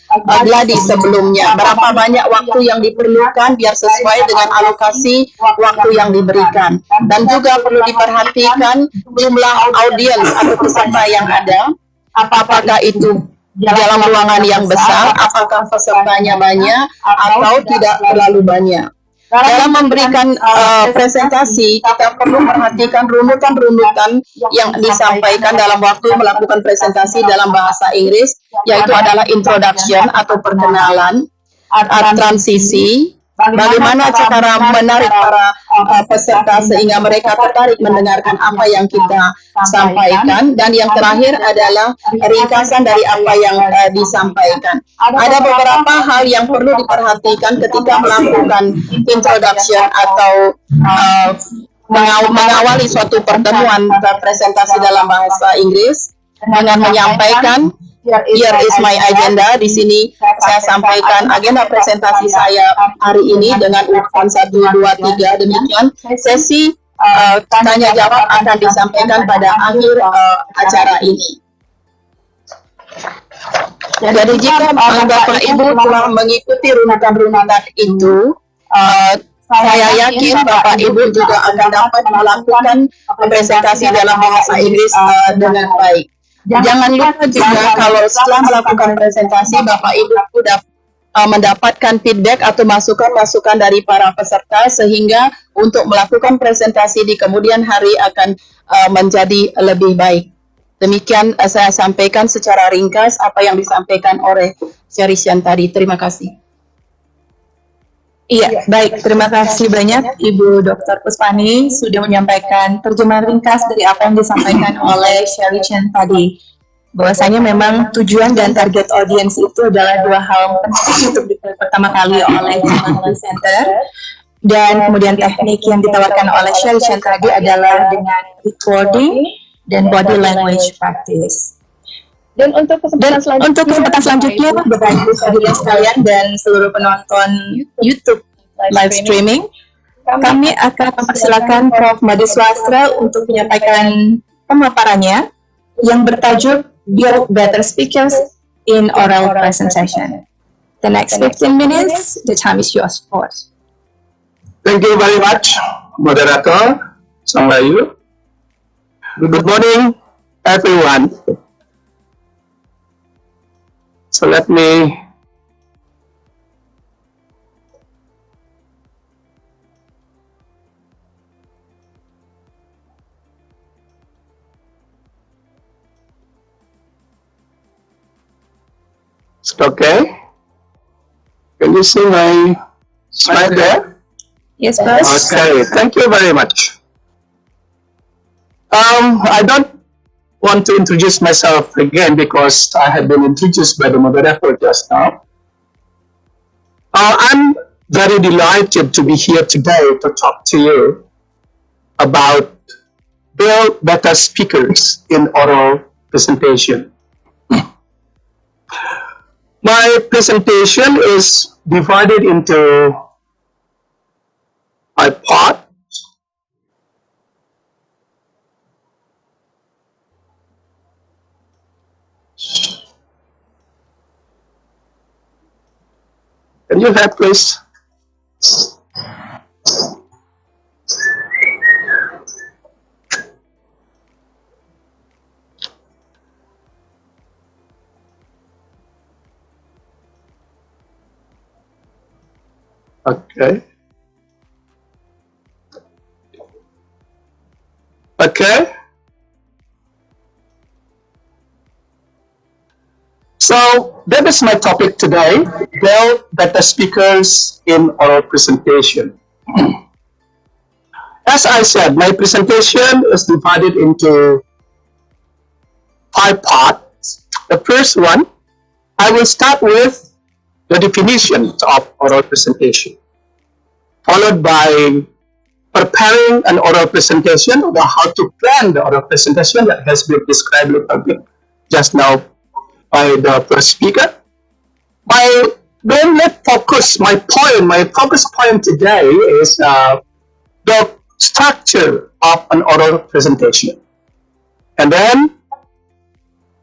gladi sebelumnya. Berapa banyak waktu yang diperlukan biar sesuai dengan alokasi waktu yang diberikan. Dan juga perlu diperhatikan jumlah audiens atau peserta yang ada. Apakah itu dalam ruangan yang besar, apakah pesertanya banyak atau tidak terlalu banyak. Dalam memberikan presentasi, kita perlu perhatikan runutan-runutan yang disampaikan dalam waktu melakukan presentasi dalam bahasa Inggris, yaitu adalah introduction atau perkenalan, transisi, bagaimana cara menarik para peserta sehingga mereka tertarik mendengarkan apa yang kita sampaikan, dan yang terakhir adalah ringkasan dari apa yang disampaikan. Ada beberapa hal yang perlu diperhatikan ketika melakukan introduction atau mengawali suatu pertemuan presentasi dalam bahasa Inggris dengan menyampaikan here is my agenda. Di sini saya sampaikan agenda presentasi saya hari ini dengan urutan 1, 2, 3. Demikian sesi tanya jawab akan disampaikan pada akhir acara ini. Jadi jika Bapak Ibu telah mengikuti runutan-runutan itu, saya yakin Bapak Ibu juga akan dapat melakukan presentasi dalam bahasa Inggris dengan baik. Jangan lupa juga kalau setelah melakukan presentasi Bapak Ibu sudah mendapatkan feedback atau masukan-masukan dari para peserta sehingga untuk melakukan presentasi di kemudian hari akan menjadi lebih baik. Demikian saya sampaikan secara ringkas apa yang disampaikan oleh Syarian tadi. Terima kasih. Iya, baik. Terima kasih banyak Ibu Dr. Puspani sudah menyampaikan terjemahan ringkas dari apa yang disampaikan oleh Syarian tadi. Bahwasanya memang tujuan dan target audiens itu adalah dua hal penting untuk pertama kali oleh presenter, dan kemudian teknik yang ditawarkan oleh Syarian tadi adalah dengan recording dan body language practice. Dan untuk kesempatan selanjutnya, Bapak Ibu hadirin sekalian dan seluruh penonton YouTube live streaming, kami akan mempersilakan Prof. Madi Swastra untuk menyampaikan pemaparannya yang bertajuk Build Better Speakers in Oral Presentation. The next 15 minutes, the time is yours, Prof. Thank you very much, moderator. Assalamualaikum. Good morning, everyone. So let me Is it okay? Can you see my slide there? Yes, Prof. Okay, thank you very much. I don't want to introduce myself again because I have been introduced by the moderator just now. I'm very delighted to be here today to talk to you about build better speakers in oral presentation. My presentation is divided into a part. Can you help, please? Okay. Okay. So that is my topic today, build better speakers in oral presentation. As I said, my presentation is divided into 5 parts. The first one, I will start with the definition of oral presentation, followed by preparing an oral presentation, or how to plan the oral presentation that has been described a little bit just now by the first speaker. My main focus, my focus point today is the structure of an oral presentation. And then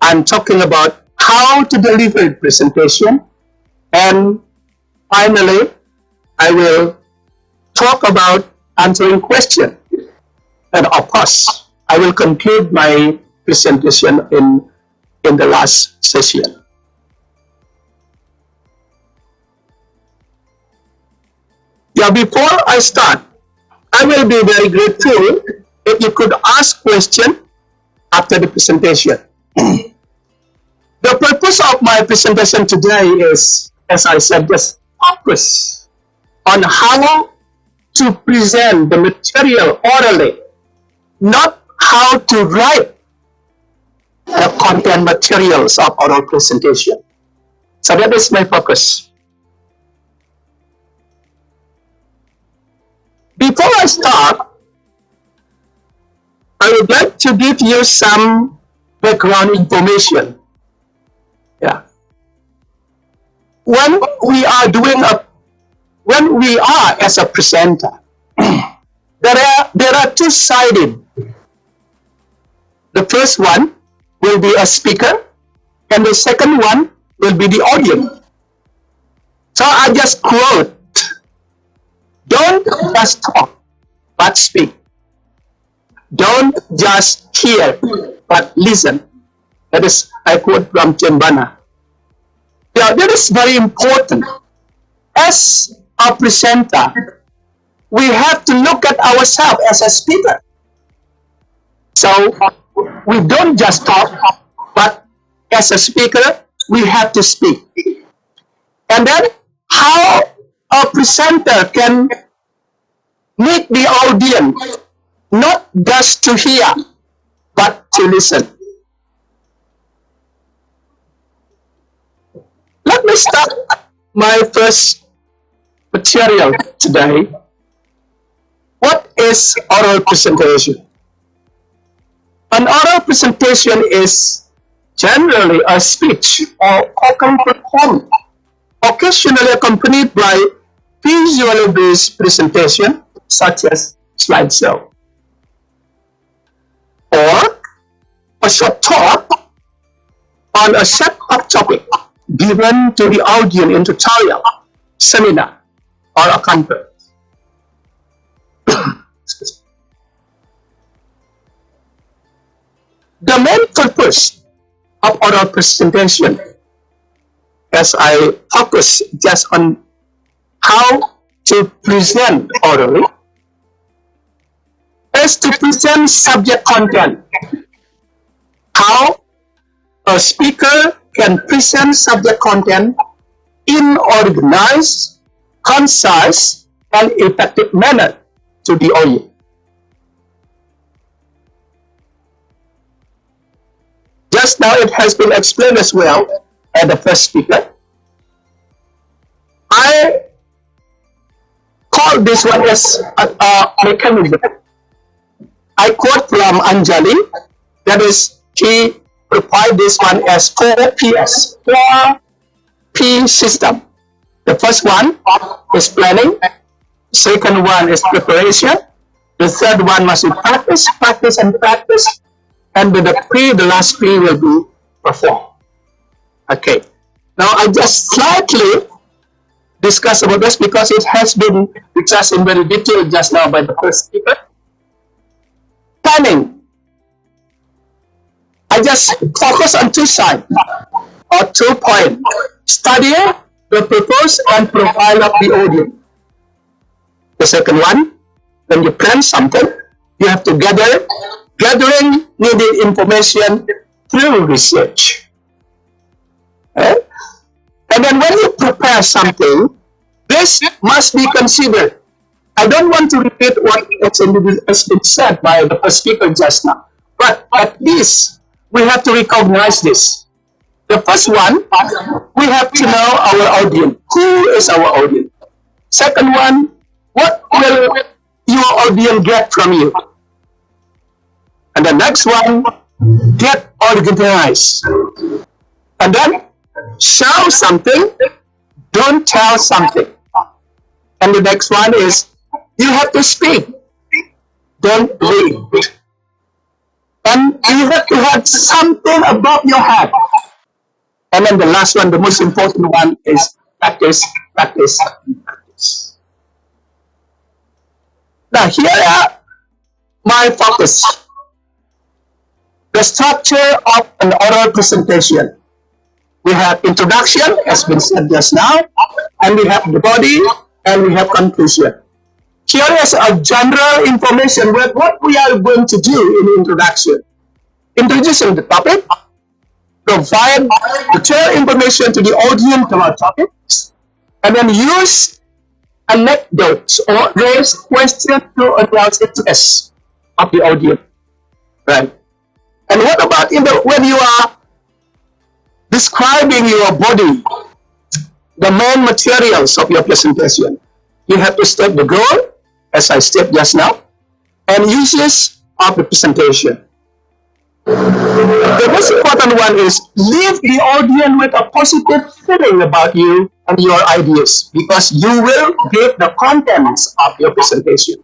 I'm talking about how to deliver presentation. And finally, I will talk about answering questions. And of course, I will conclude my presentation in the last session. Yeah, before I start, I will be very grateful if you could ask questions after the presentation. The purpose of my presentation today is, as I said, just focus on how to present the material orally, not how to write the content materials of oral presentation. So that is my focus. Before I start, I would like to give you some background information. Yeah. When we are as a presenter, there are two-sided. The first one will be a speaker, and the second one will be the audience. So I just quote, don't just talk, but speak. Don't just hear, but listen. That is, I quote from Chembana. Yeah, that is very important. As a presenter, we have to look at ourselves as a speaker. So we don't just talk, but as a speaker, we have to speak. And then how a presenter can make the audience not just to hear, but to listen. Let me start my first material today. What is oral presentation? An oral presentation is generally a speech or spoken performance, occasionally accompanied by visually based presentation such as slideshow, or a short talk on a set of topic given to the audience in tutorial, seminar, or a conference. The main purpose of oral presentation, as I focus just on how to present orally, is to present subject content. How a speaker can present subject content in organized, concise, and effective manner to the audience. Just now it has been explained as well by the first speaker. I call this one as a mechanism. I quote from Anjali, that is, he provide this one as 4Ps, 4P system. The first one is planning, second one is preparation, the third one must be practice, practice, and practice, and with the last P will be perform. Okay, now I just slightly discuss about this because it has been discussed in very detail just now by the first speaker. Planning. I just focus on two sides or 2 points. Study the purpose and profile of the audience. The second one, when you plan something, you have to gathering needed information through research. Okay? And then when you prepare something, this must be considered. I don't want to repeat what has been said by the first speaker just now, but at least we have to recognize this. The first one, we have to know our audience. Who is our audience? Second one, what will your audience get from you? And the next one, get organized. And then show something, don't tell something. And the next one is, you have to speak, don't read. And you have to have something above your head. And then the last one, the most important one, is practice, practice, practice. Now here are my focus. The structure of an oral presentation. We have introduction, as been said just now, and we have the body, and we have conclusion. Here is a general information with what we are going to do in the introduction. Introducing the topic, provide detailed information to the audience about topics, and then use anecdotes or raise questions to arouse interest of the audience. Right? And what about when you are describing your body, the main materials of your presentation? You have to state the goal, as I stated just now, and uses of the presentation. The most important one is leave the audience with a positive feeling about you and your ideas, because you will give the contents of your presentation.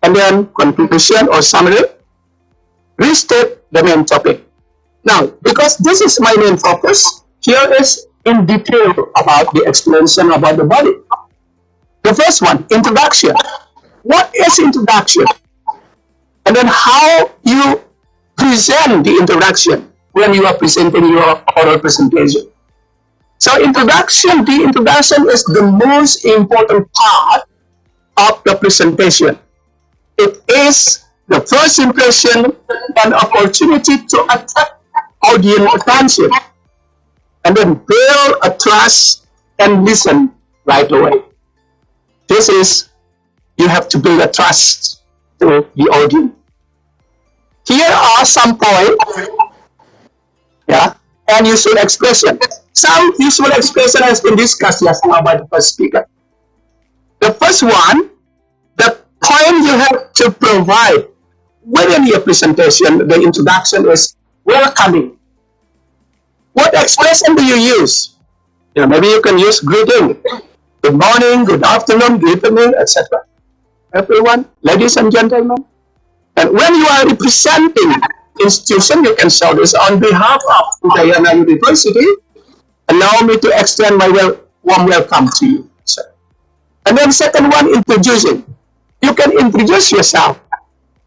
And then conclusion or summary, restate the main topic. Now, because this is my main focus, here is in detail about the explanation about the body. The first one, introduction. What is introduction? And then how you present the introduction when you are presenting your oral presentation. So the introduction is the most important part of the presentation. It is the first impression and opportunity to attract audience attention, and then build a trust and listen right away. This is, you have to build a trust to the audience. Here are some points, yeah, and useful expression. Some useful expression has been discussed just now by the first speaker. The first one, the point you have to provide within your presentation, the introduction is welcoming. What expression do you use? Maybe you can use greeting. Good morning, good afternoon, good evening, etc. Everyone, ladies and gentlemen. And when you are representing institution, you can show this on behalf of Udayana University. Allow me to extend my warm welcome to you. And then second one, introducing. You can introduce yourself,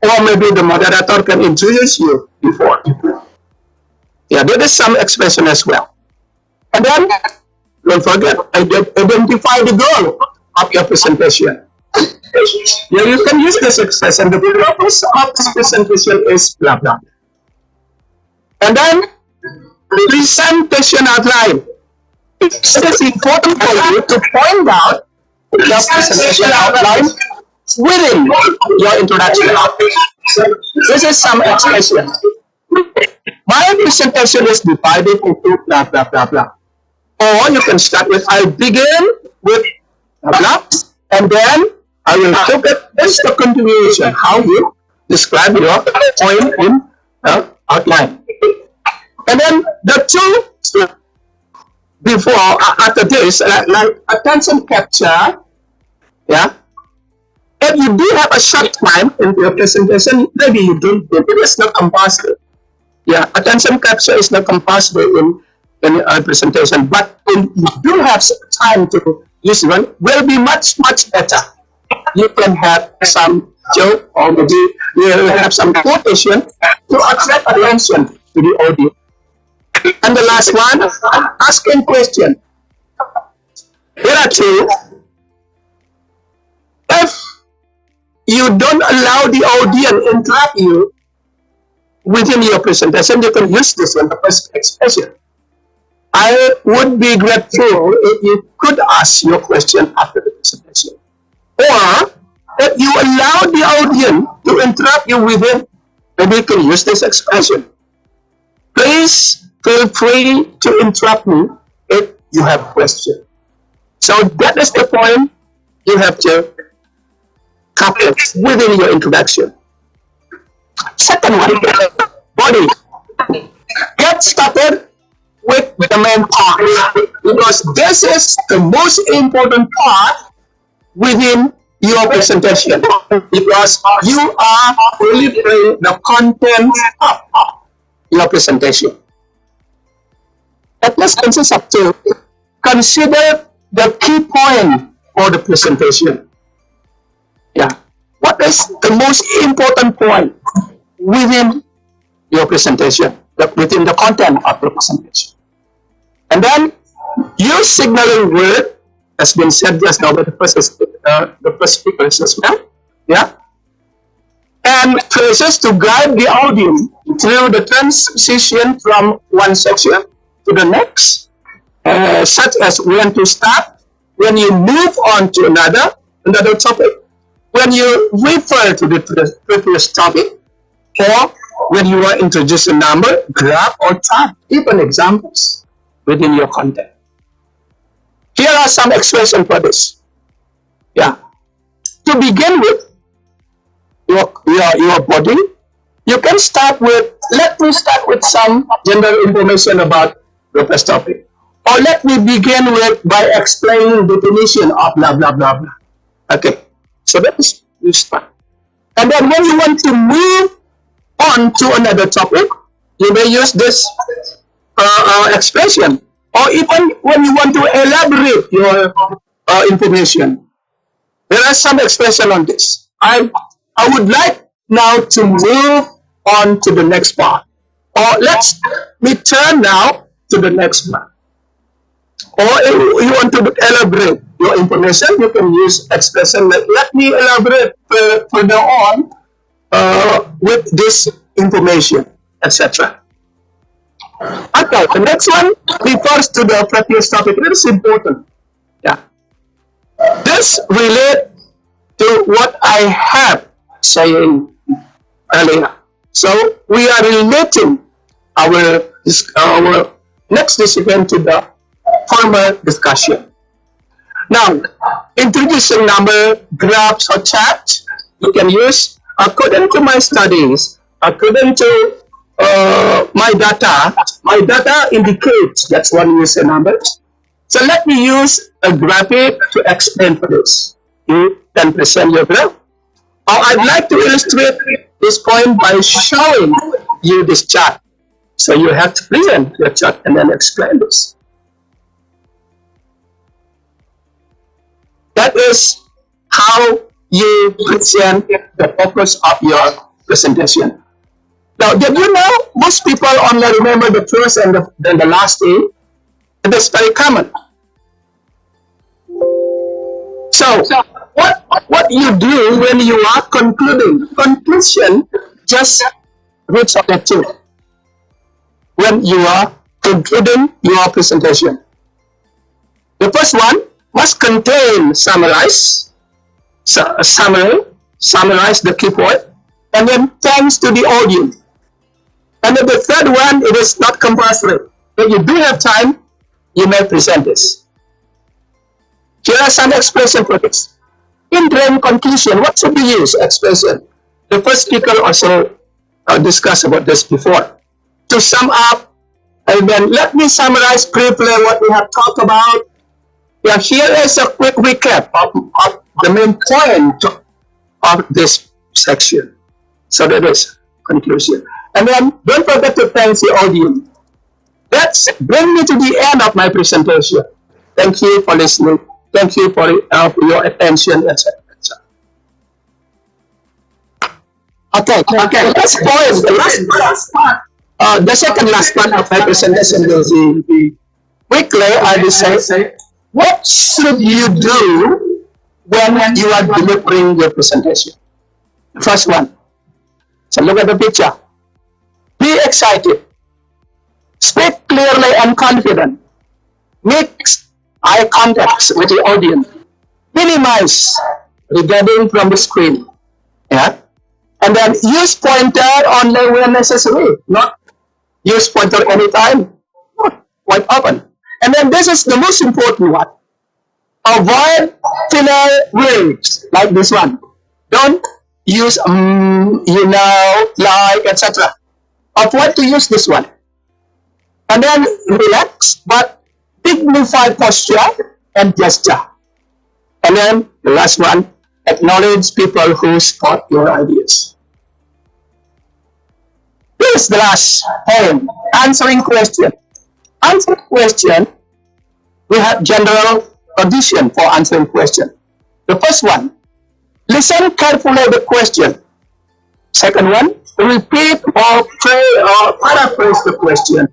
or maybe the moderator can introduce you before. Yeah, there is some expression as well. And then, don't forget, identify the goal of your presentation. Yeah, you can use this expression. The purpose of this presentation is blah blah. And then, presentation outline. It is important for you to point out the presentation outline within your introduction. This is some expression. My presentation is divided into blah blah blah blah. Or you can start with, I begin with blah blah, and then I will look at this the continuation, how you describe your point in outline. And then the two before, after this, like attention capture, yeah. If you do have a short time in your presentation, maybe you don't do it. It is not compulsory. Yeah, attention capture is not compulsory in a presentation, but when you do have time to use one, will be much better. You can have some joke, or maybe you will have some quotation to attract attention to the audience. And the last one, asking question. Here are two. If you don't allow the audience interrupt you within your presentation, you can use this one, the first expression. I would be grateful if you could ask your question after the presentation. Or if you allow the audience to interrupt you within, then you can use this expression. Please feel free to interrupt me if you have a question. So that is the point you have to cover within your introduction. Second one, body. Get started with the main part, because this is the most important part within your presentation, because you are delivering the content of your presentation. At least consists of two. Consider the key point for the presentation. Yeah. What is the most important point within your presentation, within the content of the presentation? And then use signaling word, has been said just now by the first speakers as well. Yeah. And phrases to guide the audience through the transition from one section to the next, such as when to start, when you move on to another topic, when you refer to the previous topic, or when you are introducing a number, graph, or chart, even examples within your content. Here are some expressions for this. Yeah. To begin with, your body, you can start with, let me start with some general information about the first topic. Or let me begin with by explaining the definition of blah, blah, blah, blah. Okay. So that is, you start. And then when you want to move on to another topic, you may use this expression. Or even when you want to elaborate your information. There are some expression on this. I would like now to move on to the next part. Or let's return now to the next part. Or if you want to elaborate your information, you can use expression like, let me elaborate further on with this information, etc. Okay, the next one refers to the previous topic. It is important. Yeah. This relates to what I have saying earlier. So we are relating our next discipline to the former discussion. Now, introducing number, graphs, or charts, you can use according to my studies, according to my data indicates, that's one use numbers. So let me use a graphic to explain for this. You can present your graph. Or I'd like to illustrate this point by showing you this chart. So you have to present your chart and then explain this. That is how you present the purpose of your presentation. Now, did you know most people only remember the first and then the last day? It is very common. So, what you do when you are concluding? Conclusion just reads objective. When you are concluding your presentation. The first one must contain summarize the key point, and then thanks to the audience. And then the third one, it is not compulsory. If you do have time, you may present this. Here are some expressions for this. In grand conclusion, what should be used? Expression. The first speaker also discussed about this before. To sum up, and then let me summarize briefly what we have talked about. Yeah, here is a quick recap of the main point of this section. So that is conclusion. And then don't forget to thank the audience. That's bring me to the end of my presentation. Thank you for listening. Thank you for your attention, etc. Okay. Let's pause the last part. The second last part of my presentation will be quickly. I will say, what should you do when you are delivering your presentation? First one. So look at the picture. Be excited. Speak clearly and confident. Make eye contact with the audience. Minimize regarding from the screen. Yeah. And then use pointer only when necessary. Not use pointer anytime. Not quite often. And then this is the most important one. Avoid filler words like this one. Don't use you know, like, etc. Avoid to use this one. And then relax, but dignified posture and gesture. And then the last one, acknowledge people who support your ideas. This is the last point, answering question. Answering question, we have general condition for answering question. The first one, listen carefully the question. Second one, repeat or paraphrase the question.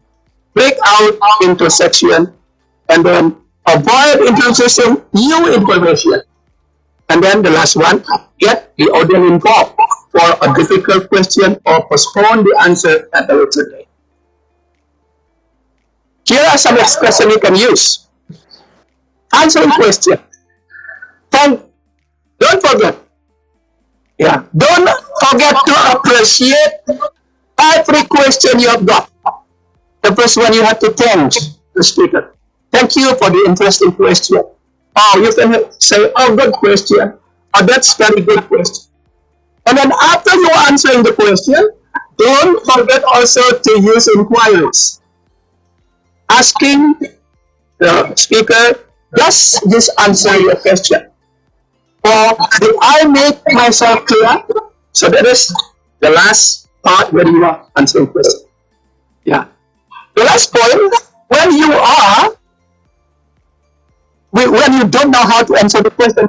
Break out into section, and then avoid introducing new information. And then the last one, get the audience involved for a difficult question or postpone the answer at a later date. Here are some expressions you can use. Answering question. Don't forget. Yeah. Don't forget to appreciate every question you have got. The first one, you have to thank the speaker. Thank you for the interesting question. Oh, you can say, oh, good question. Oh, that's very good question. And then after you are answering the question, don't forget also to use inquiries. Asking the speaker, does this answer your question? Or did I make myself clear? So that is the last part where you are answering question. Yeah. The last point, when you don't know how to answer the question,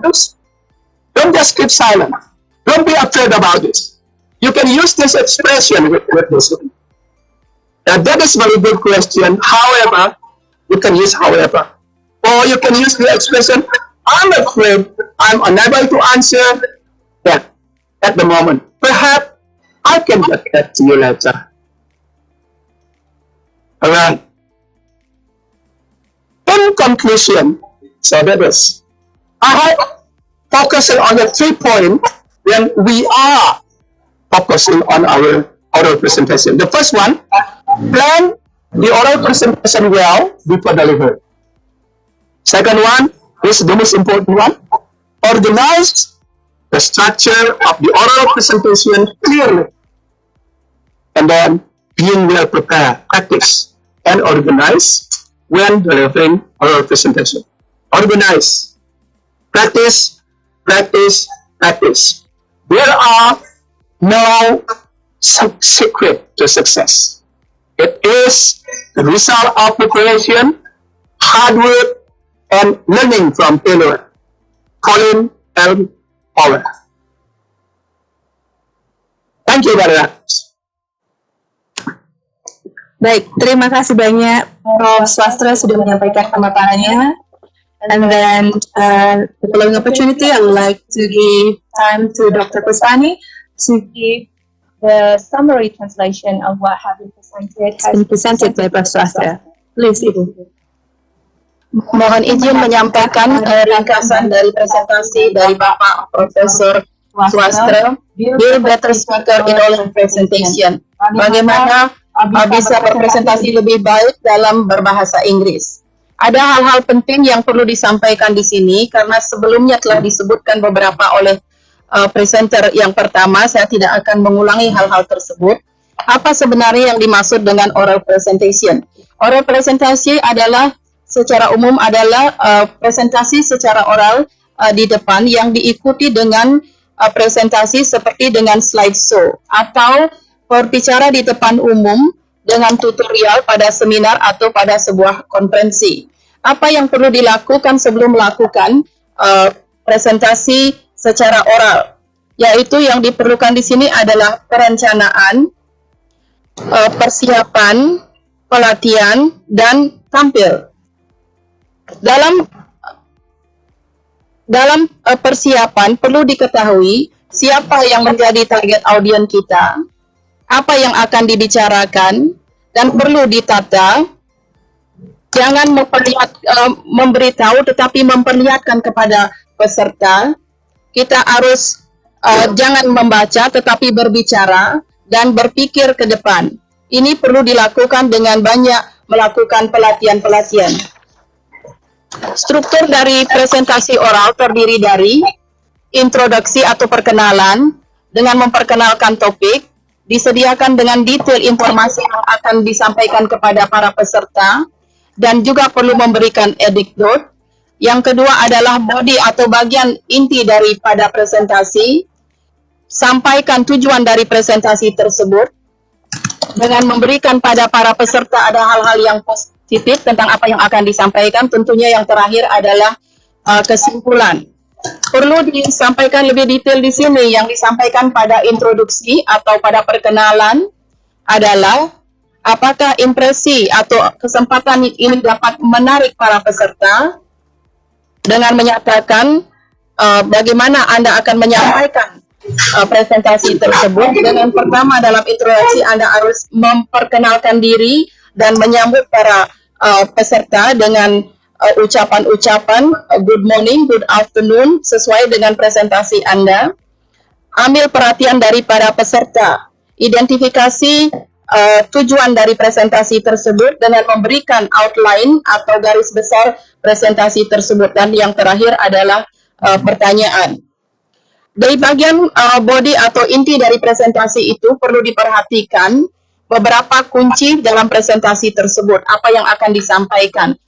don't just keep silent. Don't be afraid about this. You can use this expression with this one. That is very good question. However, you can use however. Or you can use the expression, I'm afraid I'm unable to answer that at the moment. Perhaps I can get back to you later. Alright. In conclusion, so that is, I have focusing on the 3 points when we are focusing on our oral presentation. The first one, plan the oral presentation well before delivery. Second one, this is the most important one, organize the structure of the oral presentation clearly. And then being well prepared, practice and organize when delivering oral presentation. Organize, practice, practice, practice. There are no secret to success. It is the result of preparation, hard work, and learning from failure. Colin L. Powell. Thank you very much. Baik, terima kasih banyak Prof. Swastra sudah menyampaikan pemaparannya. And then the following opportunity, I would like to give time to Dr. Puspani to give the summary translation of what has been presented by Prof. Swastra. Please, Ibu. Mohon izin menyampaikan ringkasan dari presentasi dari Bapak Profesor Swastra, Build Better Speaker in All Presentation. Bagaimana bisa berpresentasi lebih baik dalam berbahasa Inggris. Ada hal-hal penting yang perlu disampaikan di sini karena sebelumnya telah disebutkan beberapa oleh presenter yang pertama. Saya tidak akan mengulangi hal-hal tersebut. Apa sebenarnya yang dimaksud dengan oral presentation? Oral presentasi adalah secara umum adalah presentasi secara oral di depan yang diikuti dengan presentasi seperti dengan slideshow atau berbicara di depan umum dengan tutorial pada seminar atau pada sebuah konferensi. Apa yang perlu dilakukan sebelum melakukan presentasi secara oral? Yaitu yang diperlukan di sini adalah perencanaan, persiapan, pelatihan, dan tampil. Dalam persiapan perlu diketahui siapa yang menjadi target audiens kita, apa yang akan dibicarakan, dan perlu ditata. Jangan memberitahu, tetapi memperlihatkan kepada peserta. Kita harus jangan membaca, tetapi berbicara dan berpikir ke depan. Ini perlu dilakukan dengan banyak melakukan pelatihan-pelatihan. Struktur dari presentasi oral terdiri dari introduksi atau perkenalan dengan memperkenalkan topik, disediakan dengan detail informasi yang akan disampaikan kepada para peserta, dan juga perlu memberikan anekdot. Yang kedua adalah body atau bagian inti daripada presentasi. Sampaikan tujuan dari presentasi tersebut dengan memberikan pada para peserta ada hal-hal yang positif tentang apa yang akan disampaikan. Tentunya yang terakhir adalah kesimpulan. Perlu disampaikan lebih detail di sini. Yang disampaikan pada introduksi atau pada perkenalan adalah apakah impresi atau kesempatan ini dapat menarik para peserta dengan menyatakan bagaimana Anda akan menyampaikan presentasi tersebut. Dengan pertama dalam introduksi Anda harus memperkenalkan diri dan menyambut para peserta dengan ucapan-ucapan good morning, good afternoon sesuai dengan presentasi Anda. Ambil perhatian daripada peserta. Identifikasi tujuan dari presentasi tersebut dengan memberikan outline atau garis besar presentasi tersebut. Dan yang terakhir adalah pertanyaan. Dari bagian body atau inti dari presentasi itu perlu diperhatikan beberapa kunci dalam presentasi tersebut, apa yang akan disampaikan.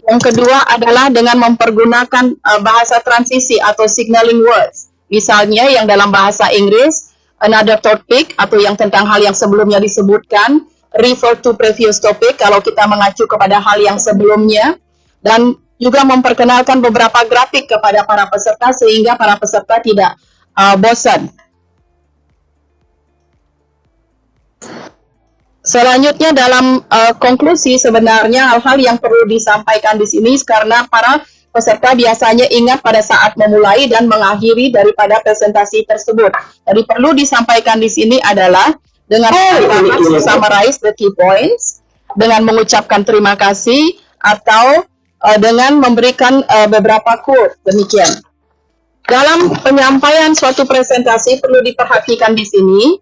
Yang kedua adalah dengan mempergunakan bahasa transisi atau signaling words. Misalnya yang dalam bahasa Inggris, another topic atau yang tentang hal yang sebelumnya disebutkan, refer to previous topic kalau kita mengacu kepada hal yang sebelumnya, dan juga memperkenalkan beberapa grafik kepada para peserta sehingga para peserta tidak bosan. Selanjutnya dalam konklusi sebenarnya hal-hal yang perlu disampaikan di sini karena para peserta biasanya ingat pada saat memulai dan mengakhiri daripada presentasi tersebut. Jadi perlu disampaikan di sini adalah dengan summarize the key points, dengan mengucapkan terima kasih atau dengan memberikan beberapa quote. Demikian. Dalam penyampaian suatu presentasi perlu diperhatikan di sini.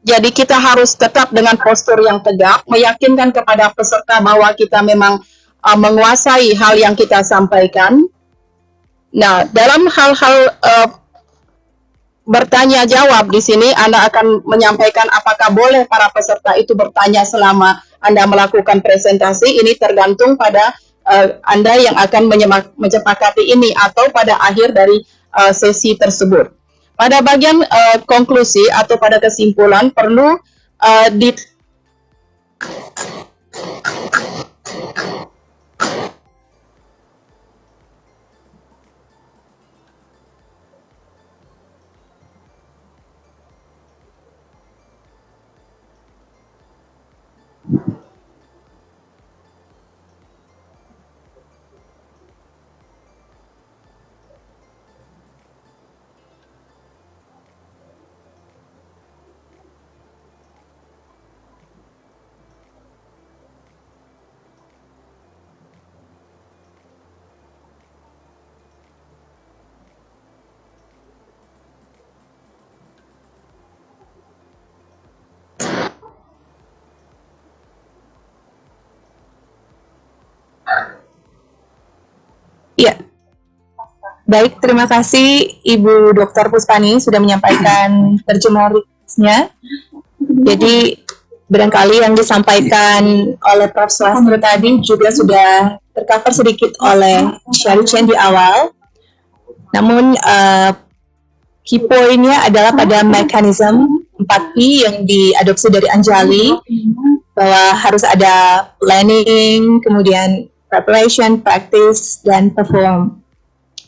Jadi kita harus tetap dengan postur yang tegak, meyakinkan kepada peserta bahwa kita memang menguasai hal yang kita sampaikan. Nah, dalam hal-hal bertanya jawab di sini Anda akan menyampaikan apakah boleh para peserta itu bertanya selama Anda melakukan presentasi. Ini tergantung pada Anda yang akan menyepakati ini atau pada akhir dari sesi tersebut. Pada bagian konklusi atau pada kesimpulan perlu Ya, baik, terima kasih Ibu Dr. Puspani sudah menyampaikan terjemahannya. Jadi barangkali yang disampaikan oleh Prof. Swastro tadi juga sudah tercover sedikit oleh Sherry Chen di awal. Namun key point-nya adalah pada mekanisme 4P yang diadopsi dari Anjali, bahwa harus ada planning, kemudian preparation, practice, dan perform.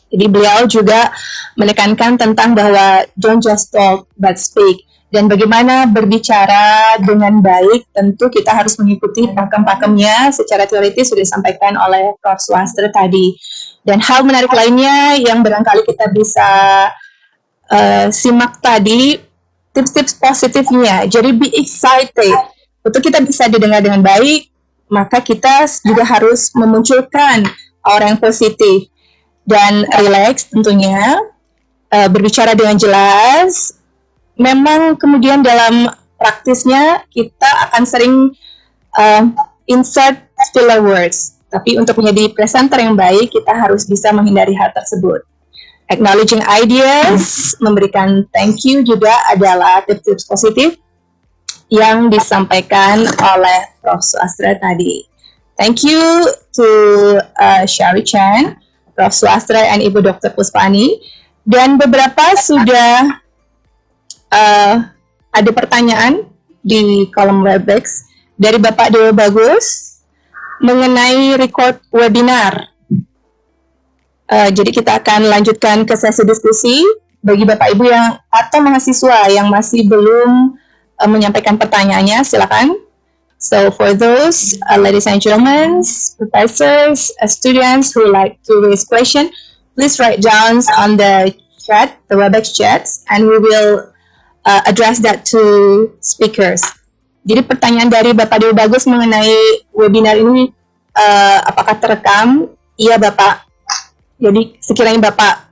Jadi beliau juga menekankan tentang bahwa don't just talk but speak. Dan bagaimana berbicara dengan baik, tentu kita harus mengikuti pakem-pakemnya secara teoritis sudah disampaikan oleh Prof. Swastro tadi. Dan hal menarik lainnya yang barangkali kita bisa simak tadi tips-tips positifnya. Jadi be excited. Untuk kita bisa didengar dengan baik, maka kita juga harus memunculkan aura yang positif dan relax tentunya, berbicara dengan jelas. Memang kemudian dalam praktisnya kita akan sering insert filler words. Tapi untuk menjadi presenter yang baik, kita harus bisa menghindari hal tersebut. Acknowledging ideas, memberikan thank you juga adalah tips-tips positif yang disampaikan oleh Prof. Suastra tadi. Thank you to Sherry Chan, Prof. Suastra, and Ibu Dr. Puspani. Dan beberapa sudah ada pertanyaan di kolom Webex dari Bapak Dewa Bagus mengenai record webinar. Jadi kita akan lanjutkan ke sesi diskusi bagi Bapak Ibu yang atau mahasiswa yang masih belum menyampaikan pertanyaannya, silakan. So for those ladies and gentlemen, professors, students who like to raise question, please write down on the chat, the Webex chat, and we will address that to speakers. Jadi pertanyaan dari Bapak Dewa Bagus mengenai webinar ini apakah terekam? Iya Bapak. Jadi sekiranya Bapak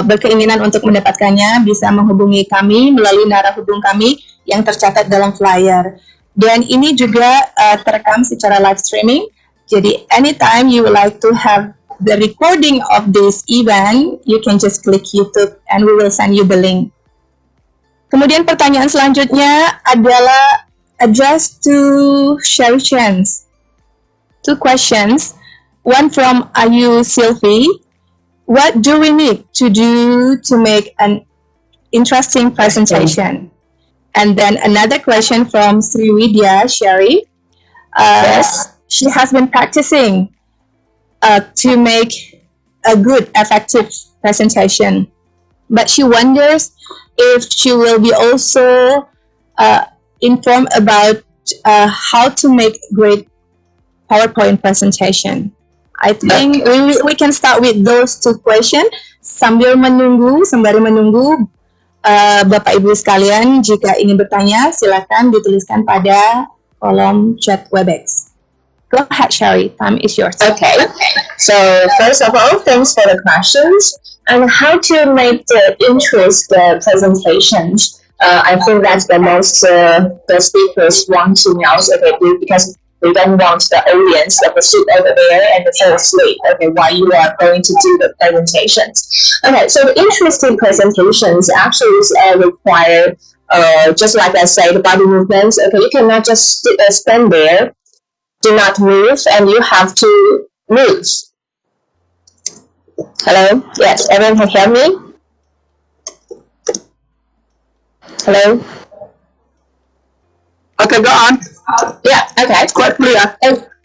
berkeinginan untuk mendapatkannya, bisa menghubungi kami melalui narah hubung kami yang tercatat dalam flyer. Dan ini juga terekam secara live streaming. Jadi anytime you would like to have the recording of this event, you can just click YouTube and we will send you the link. Kemudian pertanyaan selanjutnya adalah addressed to Sherry Chen. Two questions. One from Ayu Sylvie. What do we need to do to make an interesting presentation? And then another question from Sriwidya Sherry. Yes. She has been practicing to make a good, effective presentation. But she wonders if she will be also informed about how to make great PowerPoint presentation. I think we can start with those two questions. Sembari menunggu Bapak Ibu sekalian, jika ingin bertanya, silakan dituliskan pada kolom chat Webex. Go ahead, Sherry. Time is yours. Okay. So first of all, thanks for the questions. And how to make the interest presentations. I think that's the most the speakers want to know. Okay, because we don't want the audience to sit over there and fall asleep, okay, while you are going to do the presentations. Okay, so the interesting presentations actually require, just like I said, body movements. Okay, you cannot just stand there, do not move, and you have to move. Hello? Yes, everyone can hear me? Hello? Okay, go on. Yeah, okay. It's quite clear.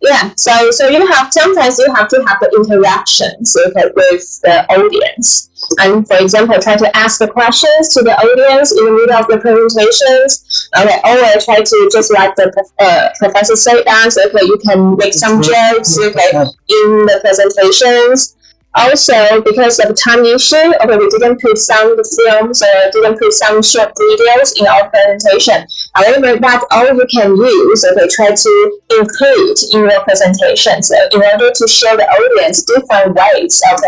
Yeah, so sometimes you have to have the interactions, okay, with the audience. And for example, try to ask the questions to the audience in the middle of the presentations. Okay, or try to just like the professor said that, okay, you can make some jokes, okay, in the presentations. Also, because of time issue, okay, we didn't put some films or didn't put some short videos in our presentation. However, that all you can use, okay, try to include in your presentation. So in order to show the audience different ways of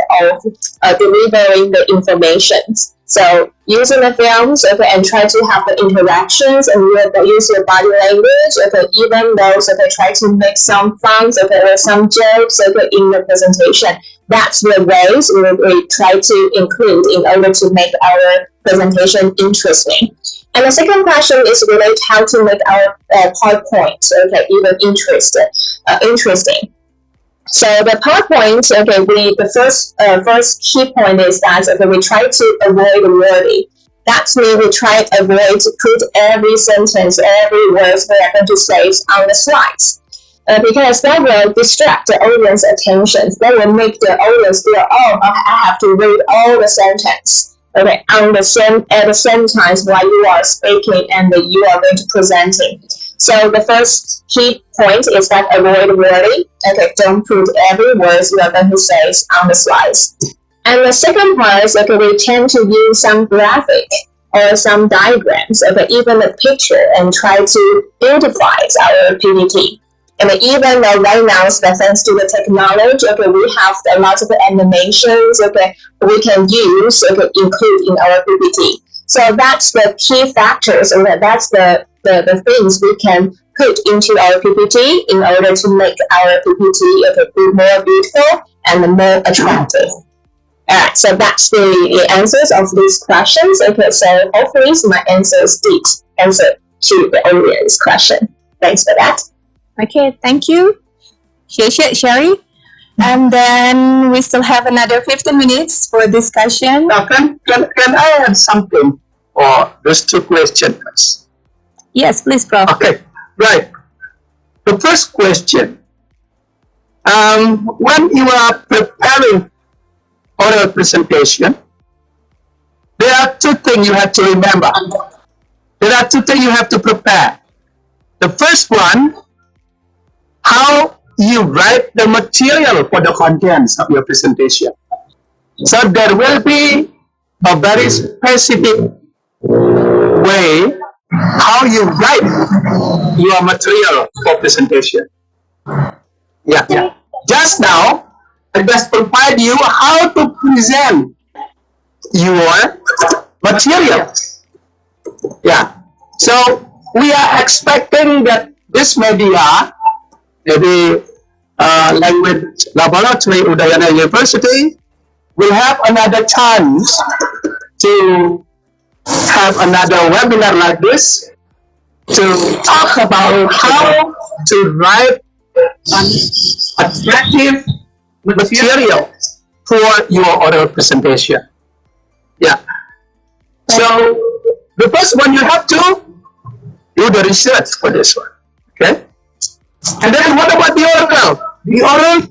delivering the information. So using the films, okay, and try to have the interactions and use your body language, okay, even those, okay, try to make some fun, okay, or some jokes, okay, in the presentation. That's the ways we try to include in order to make our presentation interesting. And the second question is related how to make our PowerPoint, okay, even interesting. So the PowerPoint, okay, the first key point is that, okay, we try to avoid wording. That means we try to avoid to put every sentence, every word we are going to say on the slides. Because that will distract the audience attention. That will make the audience feel, oh, I have to read all the sentence, okay, at the same time while you are speaking and you are going to presenting. So the first key point is that avoid wording. Okay, don't put every word you are going to say on the slides. And the second part is okay, we tend to use some graphic or some diagrams, okay, even a picture, and try to beautify our PPT. And even though right now, thanks to the technology, okay, we have a lot of animations, okay, we can use, okay, include in our PPT. So that's the key factors, and that's the things we can put into our PPT in order to make our PPT, okay, more beautiful and more attractive. Alright, so that's the answers of these questions. Okay, so hopefully my answers did answer to the audience question. Thanks for that. Okay, thank you, Sherry. And then we still have another 15 minutes for discussion. Now, can I add something for those two questions? Yes, please, Prof. Okay, right. The first question, when you are preparing oral presentation, there are two things you have to remember. There are two things you have to prepare. The first one, how you write the material for the contents of your presentation. So there will be a very specific way how you write your material for presentation. Yeah. Just now, I just provide you how to present your material. Yeah. So we are expecting that this media, maybe language laboratory Udayana University, will have another chance to have another webinar like this to talk about how to write an attractive material for your oral presentation. Yeah. So the first one, you have to do the research for this one. Okay. And then what about the oral?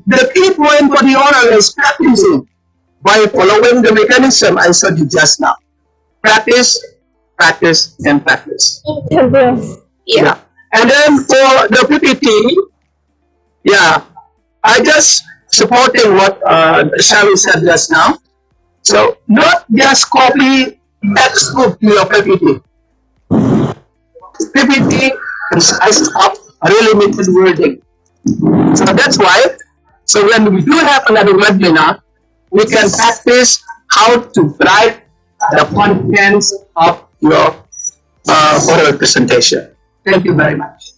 The key point for the oral is practicing by following the mechanism I showed you just now. Practice, practice, and practice. Yeah. And then for the PPT, yeah, I just supporting what Shelly said just now. So not just copy textbook to your PPT. PPT consists of really limited wording. So that's why, so when we do have another webinar, we can practice how to write the contents of your oral presentation. Thank you very much.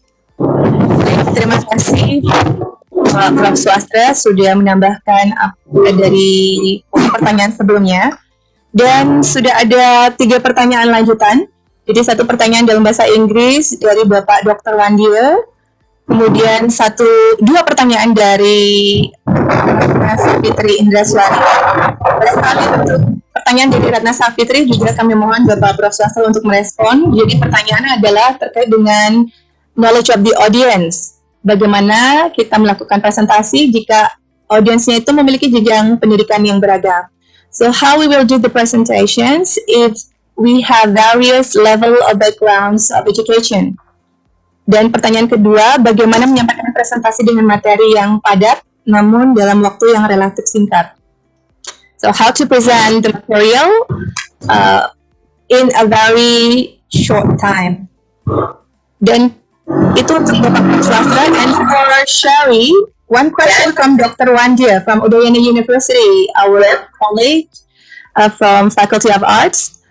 Terima kasih Prof. Swastra sudah menambahkan dari pertanyaan sebelumnya, dan sudah ada 3 pertanyaan lanjutan. Jadi 1 pertanyaan dalam bahasa Inggris dari Bapak Dr. Wandia, kemudian 2 pertanyaan dari Ratna Safitri Indraswari. Sekali untuk pertanyaan dari Ratna Safitri juga kami mohon Bapak Prof. Swastra untuk merespon. Jadi pertanyaannya adalah terkait dengan knowledge of the audience. Bagaimana kita melakukan presentasi jika audiensnya itu memiliki jenjang pendidikan yang beragam. So how we will do the presentations is we have various level of backgrounds of education. Dan pertanyaan kedua, bagaimana menyampaikan presentasi dengan materi yang padat namun dalam waktu yang relatif singkat. So how to present the material in a very short time. Dan itu untuk Bapak Swastra. And for Sherry, one question from Dr. Wandia from Udayana University, our colleague from Faculty of Arts.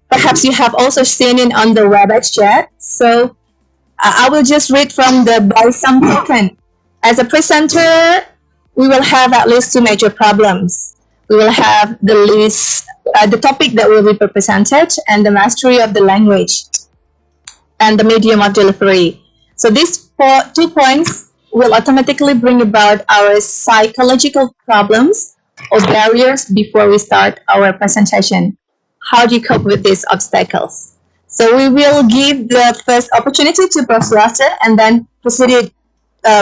Perhaps you have also seen it on the Webex chat. So I will just read from the by some token. As a presenter, we will have at least 2 major problems. We will have the topic that will be presented and the mastery of the language and the medium of delivery. So these 2 points will automatically bring about our psychological problems or barriers before we start our presentation. How do you cope with these obstacles? So we will give the first opportunity to Prof. Swastra and then proceed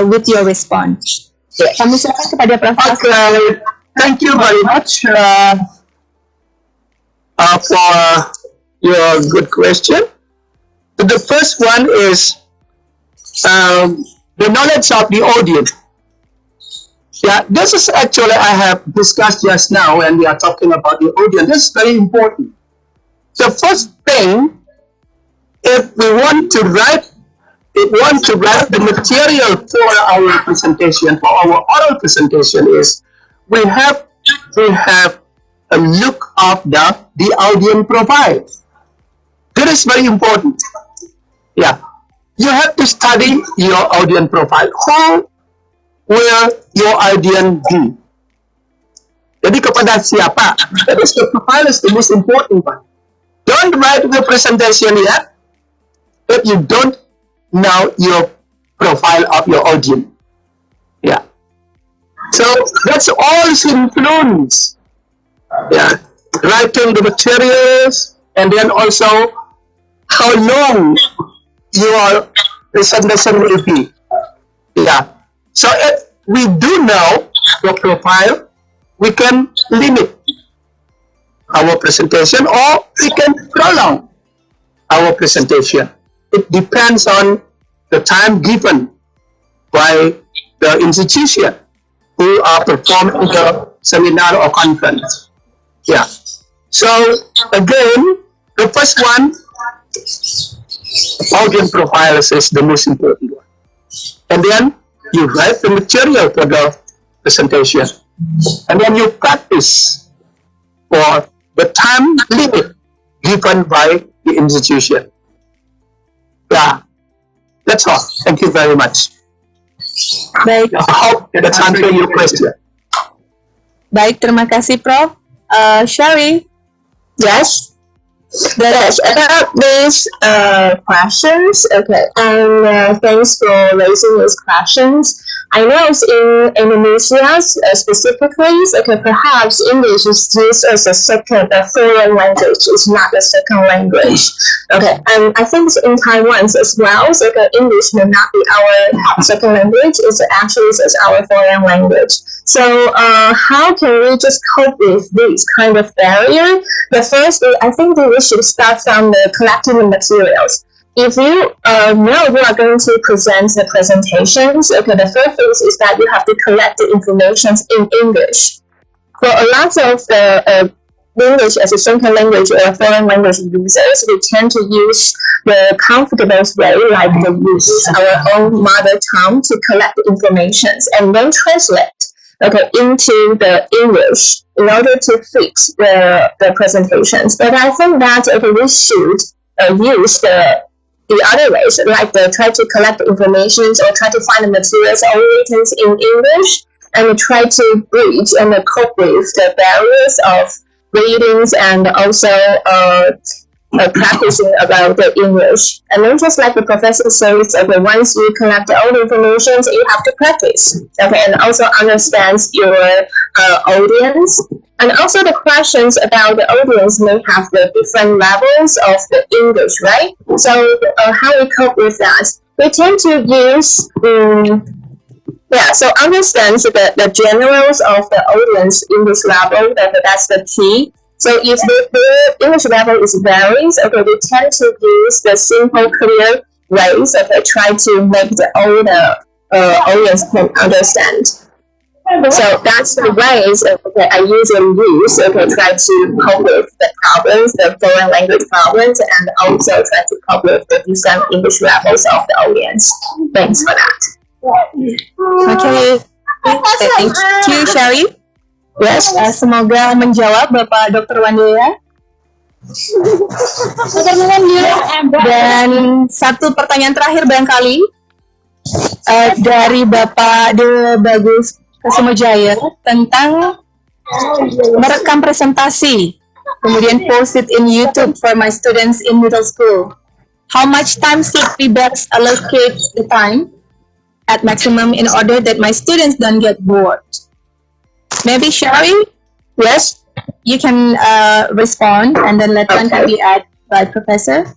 with your response. Kami silakan kepada Prof. Swastra. Thank you very much for your good question. The first one is the knowledge of the audience. Yeah, this is actually I have discussed just now when we are talking about the audience. This is very important. The first thing, if we want to write the material for our presentation, for our oral presentation, is we have a look of the audience profile. That is very important. Yeah, you have to study your audience profile. Who will your audience be? Jadi kepada siapa? That is the profile is the most important one. Don't write the presentation yet if you don't know your profile of your audience. Yeah. So that's all influence. Yeah. Writing the materials, and then also how long your presentation will be. Yeah. So if we do know your profile, we can limit our presentation or we can prolong our presentation. It depends on the time given by the institution who are performing the seminar or conference. Yeah. So again, the first one, audience profiles is the most important one. And then you write the material for the presentation. And then you practice for the time limit given by the institution. Yeah, that's all. Thank you very much. Baik, I hope that's answering your question. baik, terima kasih Prof. Sherry, Yes. Yes, about these questions, okay, and thanks for raising these questions. I know in Indonesia specifically, okay, perhaps English is used as a second, a foreign language. It's not a second language. Okay, and I think in Taiwan as well, so okay, English may not be our second language. It's actually our foreign language. So how can we just cope with this kind of barrier? The first, I think that we should start from the collecting the materials. If you know you are going to present the presentations, okay, the first thing is that you have to collect the information in English. For a lot of the English as a second language or foreign language users, we tend to use the comfortable way, like we use our own mother tongue to collect the information and then translate, okay, into the English in order to fix the presentations. But I think that okay, we should use the other ways, like try to collect the information or try to find the materials all written in English and try to bridge and cope with the barriers of readings and also practicing about the English. And then just like the professor says, okay, once you collect all the information, you have to practice, okay, and also understand your audience. And also the questions about the audience may have the different levels of the English, right? So how we cope with that? We tend to use, so understand the generals of the audience English level, that's the key. So if the English level is varies, okay, we tend to use the simple, clear ways, okay, try to make the older audience can understand. So that's the ways, okay, I usually use, okay, try to cope with the problems, the foreign language problems, and also try to cope with the different English levels of the audience. Thanks for that. Okay, thank you Sherry. Yes. Semoga menjawab Bapak Dr. Wandoya. Dan satu pertanyaan terakhir barangkali dari Bapak De Bagus Kasumojaya tentang merekam presentasi, kemudian post it in YouTube for my students in middle school. How much time should we best allocate the time at maximum in order that my students don't get bored? Maybe Sherry? Yes. You can respond and then later on can be added by Professor.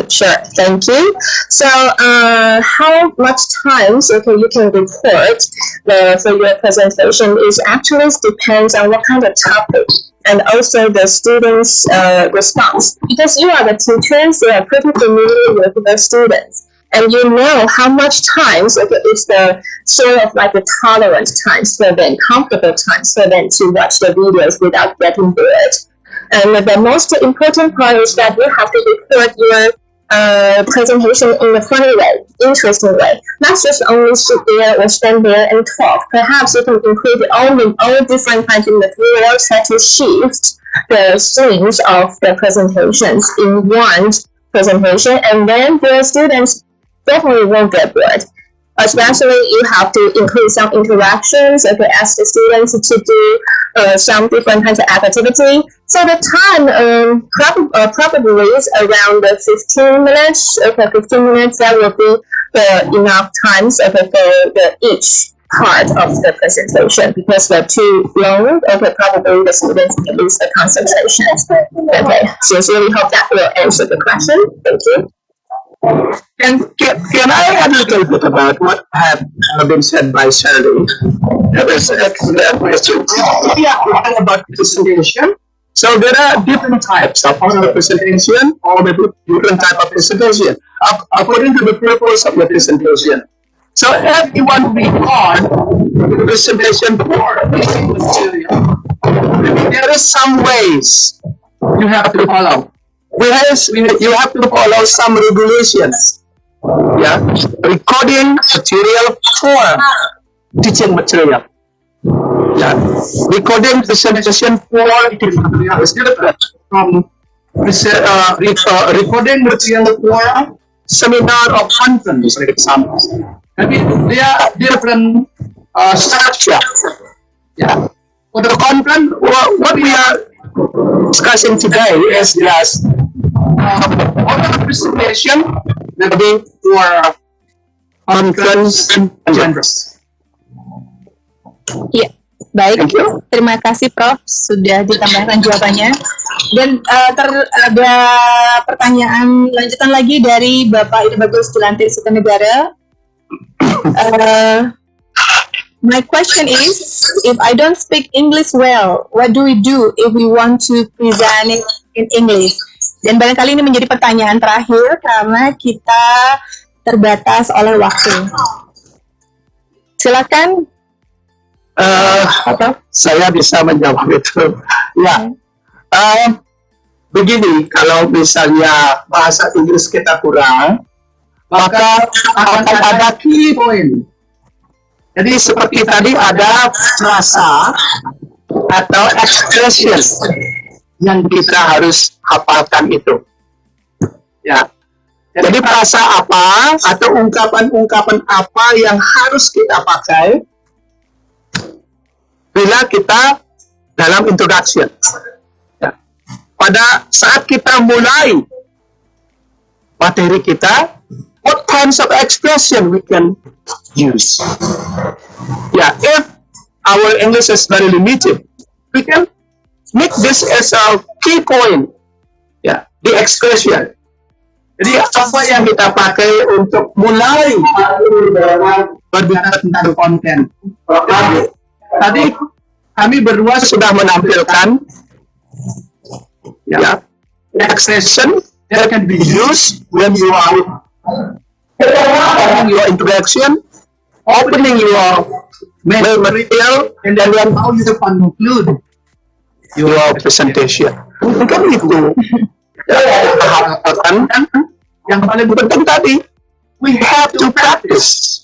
Sure, thank you. So, how much time you can record for your presentation is actually depends on what kind of topic and also the students' response. Because you are the teachers, you are pretty familiar with the students. and you know how much times is the sort of like the tolerant times for them, comfortable times for them to watch the videos without getting bored. And the most important part is that you have to record your presentation in a funny way, interesting way. Not just only sit there or stand there and talk. Perhaps you can include all different kinds of material, try to shift the scenes of the presentations in one presentation, and then the students definitely won't get bored. Especially, you have to include some interactions, ask the students to do some different kinds of activity. So the time probably is around 15 minutes. 15 minutes, that will be enough times for each part of the presentation, because they're too long, probably the students can lose the concentration. Okay, sincerely hope that will answer the question. Thank you. And can I add a little bit about what have been said by Shirley? That was an excellent question. Yeah, about presentation. So there are different types of oral presentation, or maybe different type of presentation according to the purpose of the presentation. So everyone record the presentation for teaching material. There are some ways you have to follow. You have to follow some regulations. Yeah, recording material for teaching material. Yeah, recording presentation for teaching material is different from recording material for seminar or conference, for example. I mean, they are different structure. Yeah, for the conference, what we are discussing today is just oral presentation, maybe for conference and conference. Iya, baik. Terima kasih Prof. Sudah ditambahkan jawabannya. Dan ada pertanyaan lanjutan lagi dari Bapak Ida Bagus Dilantik Sukanegara. My question is, if I don't speak English well, what do we do if we want to present it in English? Dan barangkali ini menjadi pertanyaan terakhir karena kita terbatas oleh waktu. Silakan. Saya bisa menjawab itu. Ya, begini, kalau misalnya bahasa Inggris kita kurang, maka akan ada key point. Jadi seperti tadi ada frasa atau expression yang kita harus hafalkan itu. Ya. Jadi frasa apa atau ungkapan-ungkapan apa yang harus kita pakai bila kita dalam introduction. Ya. Pada saat kita mulai materi kita, what kinds of expression we can use? Yeah, if our English is very limited, we can make this as a key point. Yeah, the expression. Jadi apa yang kita pakai untuk mulai berbicara tentang konten? Tadi kami berdua sudah menampilkan ya expression that can be used when you are opening your introduction, opening your main material, and then how you conclude your presentation. Mungkin itu. Yang paling penting tadi, we have to practice.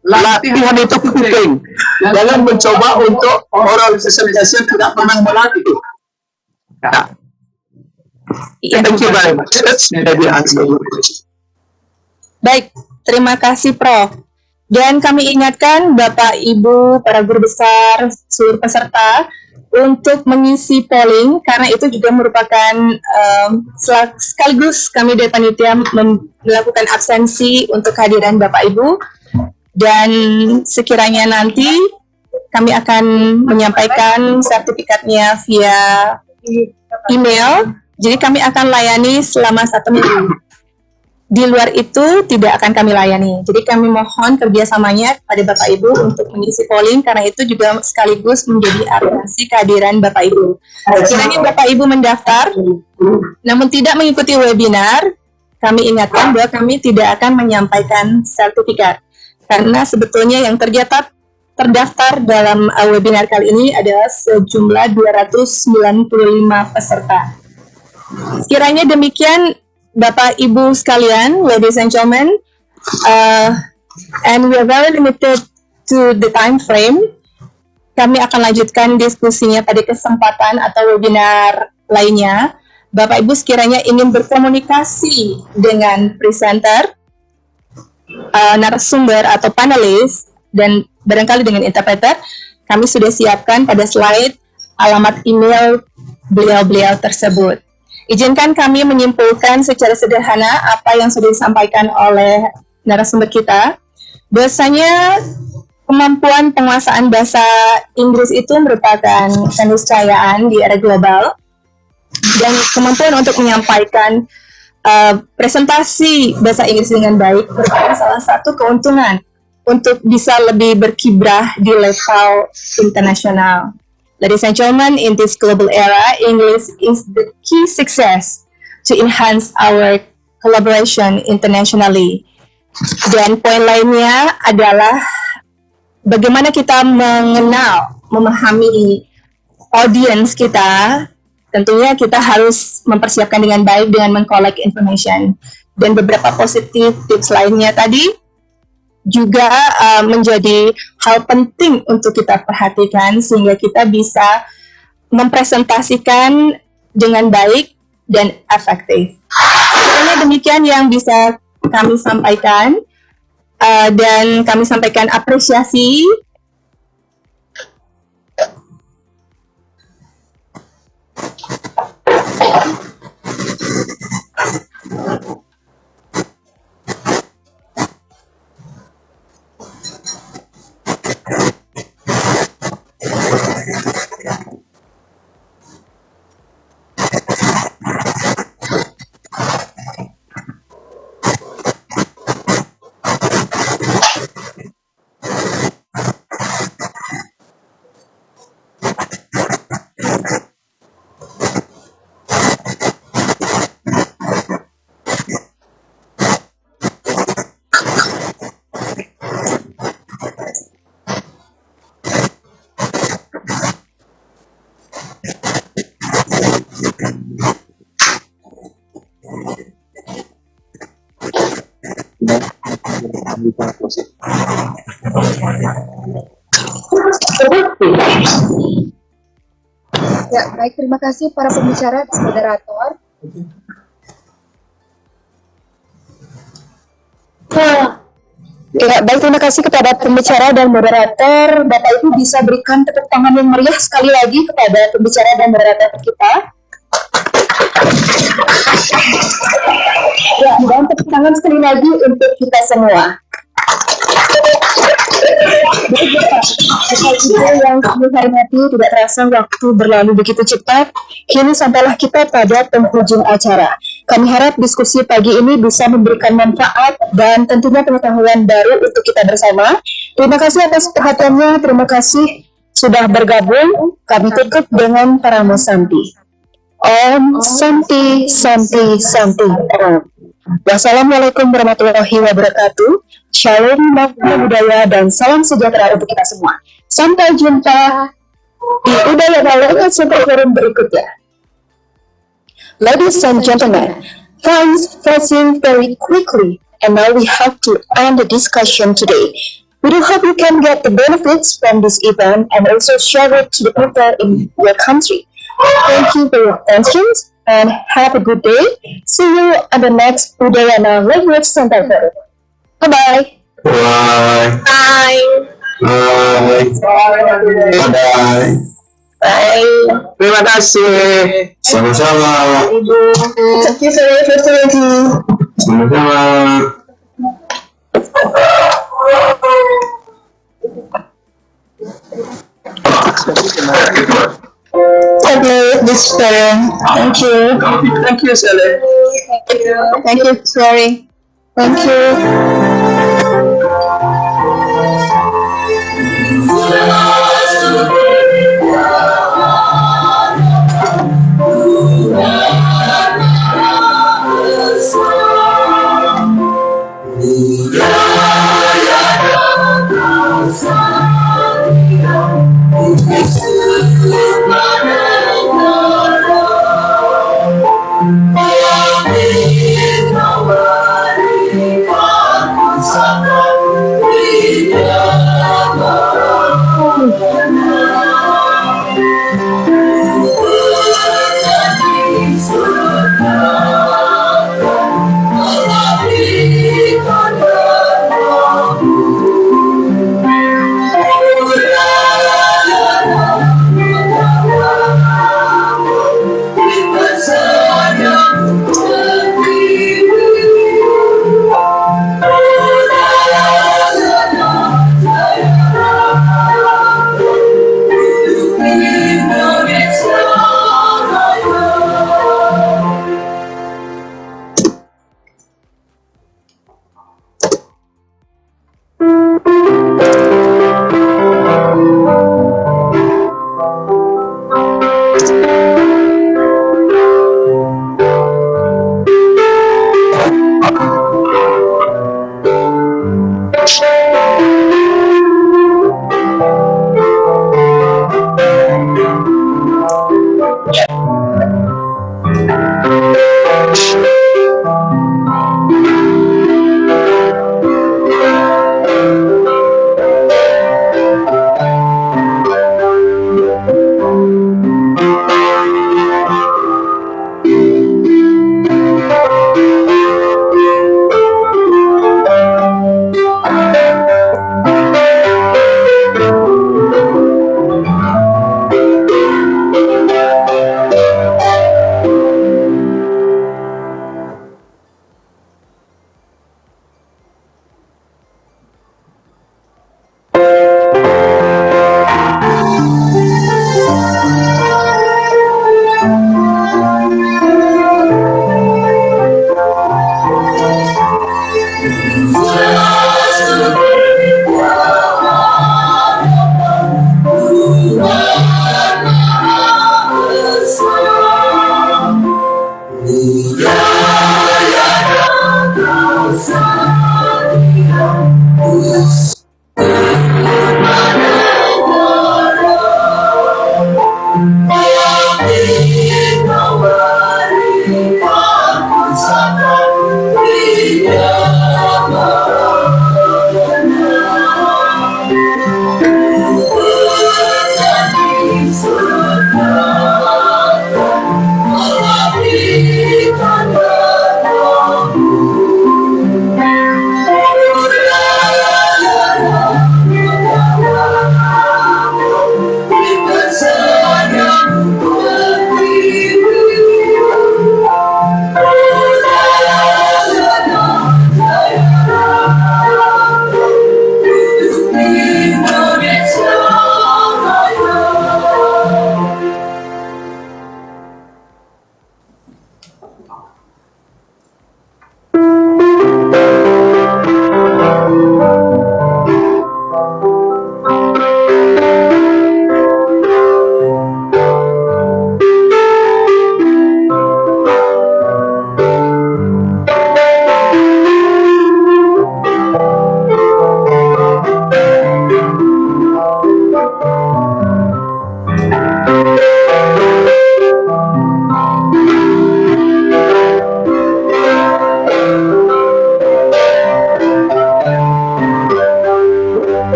Latihan itu penting. Jangan mencoba untuk oral presentation tidak pernah melatih. Nah. Thank you very much. That's maybe answer your question. Baik, terima kasih Prof. Dan kami ingatkan Bapak Ibu para guru besar seluruh peserta untuk mengisi polling, karena itu juga merupakan sekaligus kami dari panitia melakukan absensi untuk kehadiran Bapak Ibu, dan sekiranya nanti kami akan menyampaikan sertifikatnya via email, jadi kami akan layani selama 1 minggu. Di luar itu tidak akan kami layani. Jadi kami mohon kerjasamanya pada Bapak Ibu untuk mengisi polling, karena itu juga sekaligus menjadi absensi kehadiran Bapak Ibu. Sekiranya Bapak Ibu mendaftar, namun tidak mengikuti webinar, kami ingatkan bahwa kami tidak akan menyampaikan sertifikat. Karena sebetulnya yang terdaftar dalam webinar kali ini adalah sejumlah 295 peserta. Sekiranya demikian, Bapak Ibu sekalian, ladies and gentlemen, and we are very limited to the time frame. Kami akan lanjutkan diskusinya pada kesempatan atau webinar lainnya. Bapak Ibu sekiranya ingin berkomunikasi dengan presenter, narasumber atau panelis, dan barangkali dengan interpreter, kami sudah siapkan pada slide alamat email beliau-beliau tersebut. Izinkan kami menyimpulkan secara sederhana apa yang sudah disampaikan oleh narasumber kita. Bahwasanya kemampuan penguasaan bahasa Inggris itu merupakan keniscayaan di era global, dan kemampuan untuk menyampaikan presentasi bahasa Inggris dengan baik merupakan salah satu keuntungan untuk bisa lebih berkiprah di level internasional. Ladies and gentlemen, in this global era, English is the key success to enhance our collaboration internationally. Dan poin lainnya adalah bagaimana kita mengenal, memahami audience kita. Tentunya kita harus mempersiapkan dengan baik dengan mengkolek information. Dan beberapa positif tips lainnya tadi juga menjadi hal penting untuk kita perhatikan sehingga kita bisa mempresentasikan dengan baik dan efektif. Sebenarnya demikian yang bisa kami sampaikan, dan kami sampaikan apresiasi Ya, baik, terima kasih para pembicara dan moderator. Ya, baik, terima kasih kepada pembicara dan moderator. Bapak Ibu bisa berikan tepuk tangan yang meriah sekali lagi kepada pembicara dan moderator kita. Ya, dan tepuk tangan sekali lagi untuk kita semua. Baik, Bapak Ibu yang kami hormati, tidak terasa waktu berlalu begitu cepat. Kini sampailah kita pada penghujung acara. Kami harap diskusi pagi ini bisa memberikan manfaat dan tentunya pengetahuan baru untuk kita bersama. Terima kasih atas perhatiannya, terima kasih sudah bergabung. Kami tutup dengan Paramo Santi. Om Santi Santi Santi Om. Wassalamualaikum warahmatullahi wabarakatuh. Shalom, makna budaya, dan salam sejahtera untuk kita semua. Sampai jumpa di Udayana Langsung forum berikutnya. Ladies and gentlemen, thanks for listening very quickly, and now we have to end the discussion today. We do hope you can get the benefits from this event and also share it to the people in your country. Thank you for your attention and have a good day. See you at the next Udayana Language Center forum. Bye-bye. Bye. Bye. Bye. Bye. Bye. Terima kasih. Sama-sama. Thank you for your opportunity. Sama-sama. Okay, this thank you. Thank you, Sally. Thank you, sorry. Thank you. Love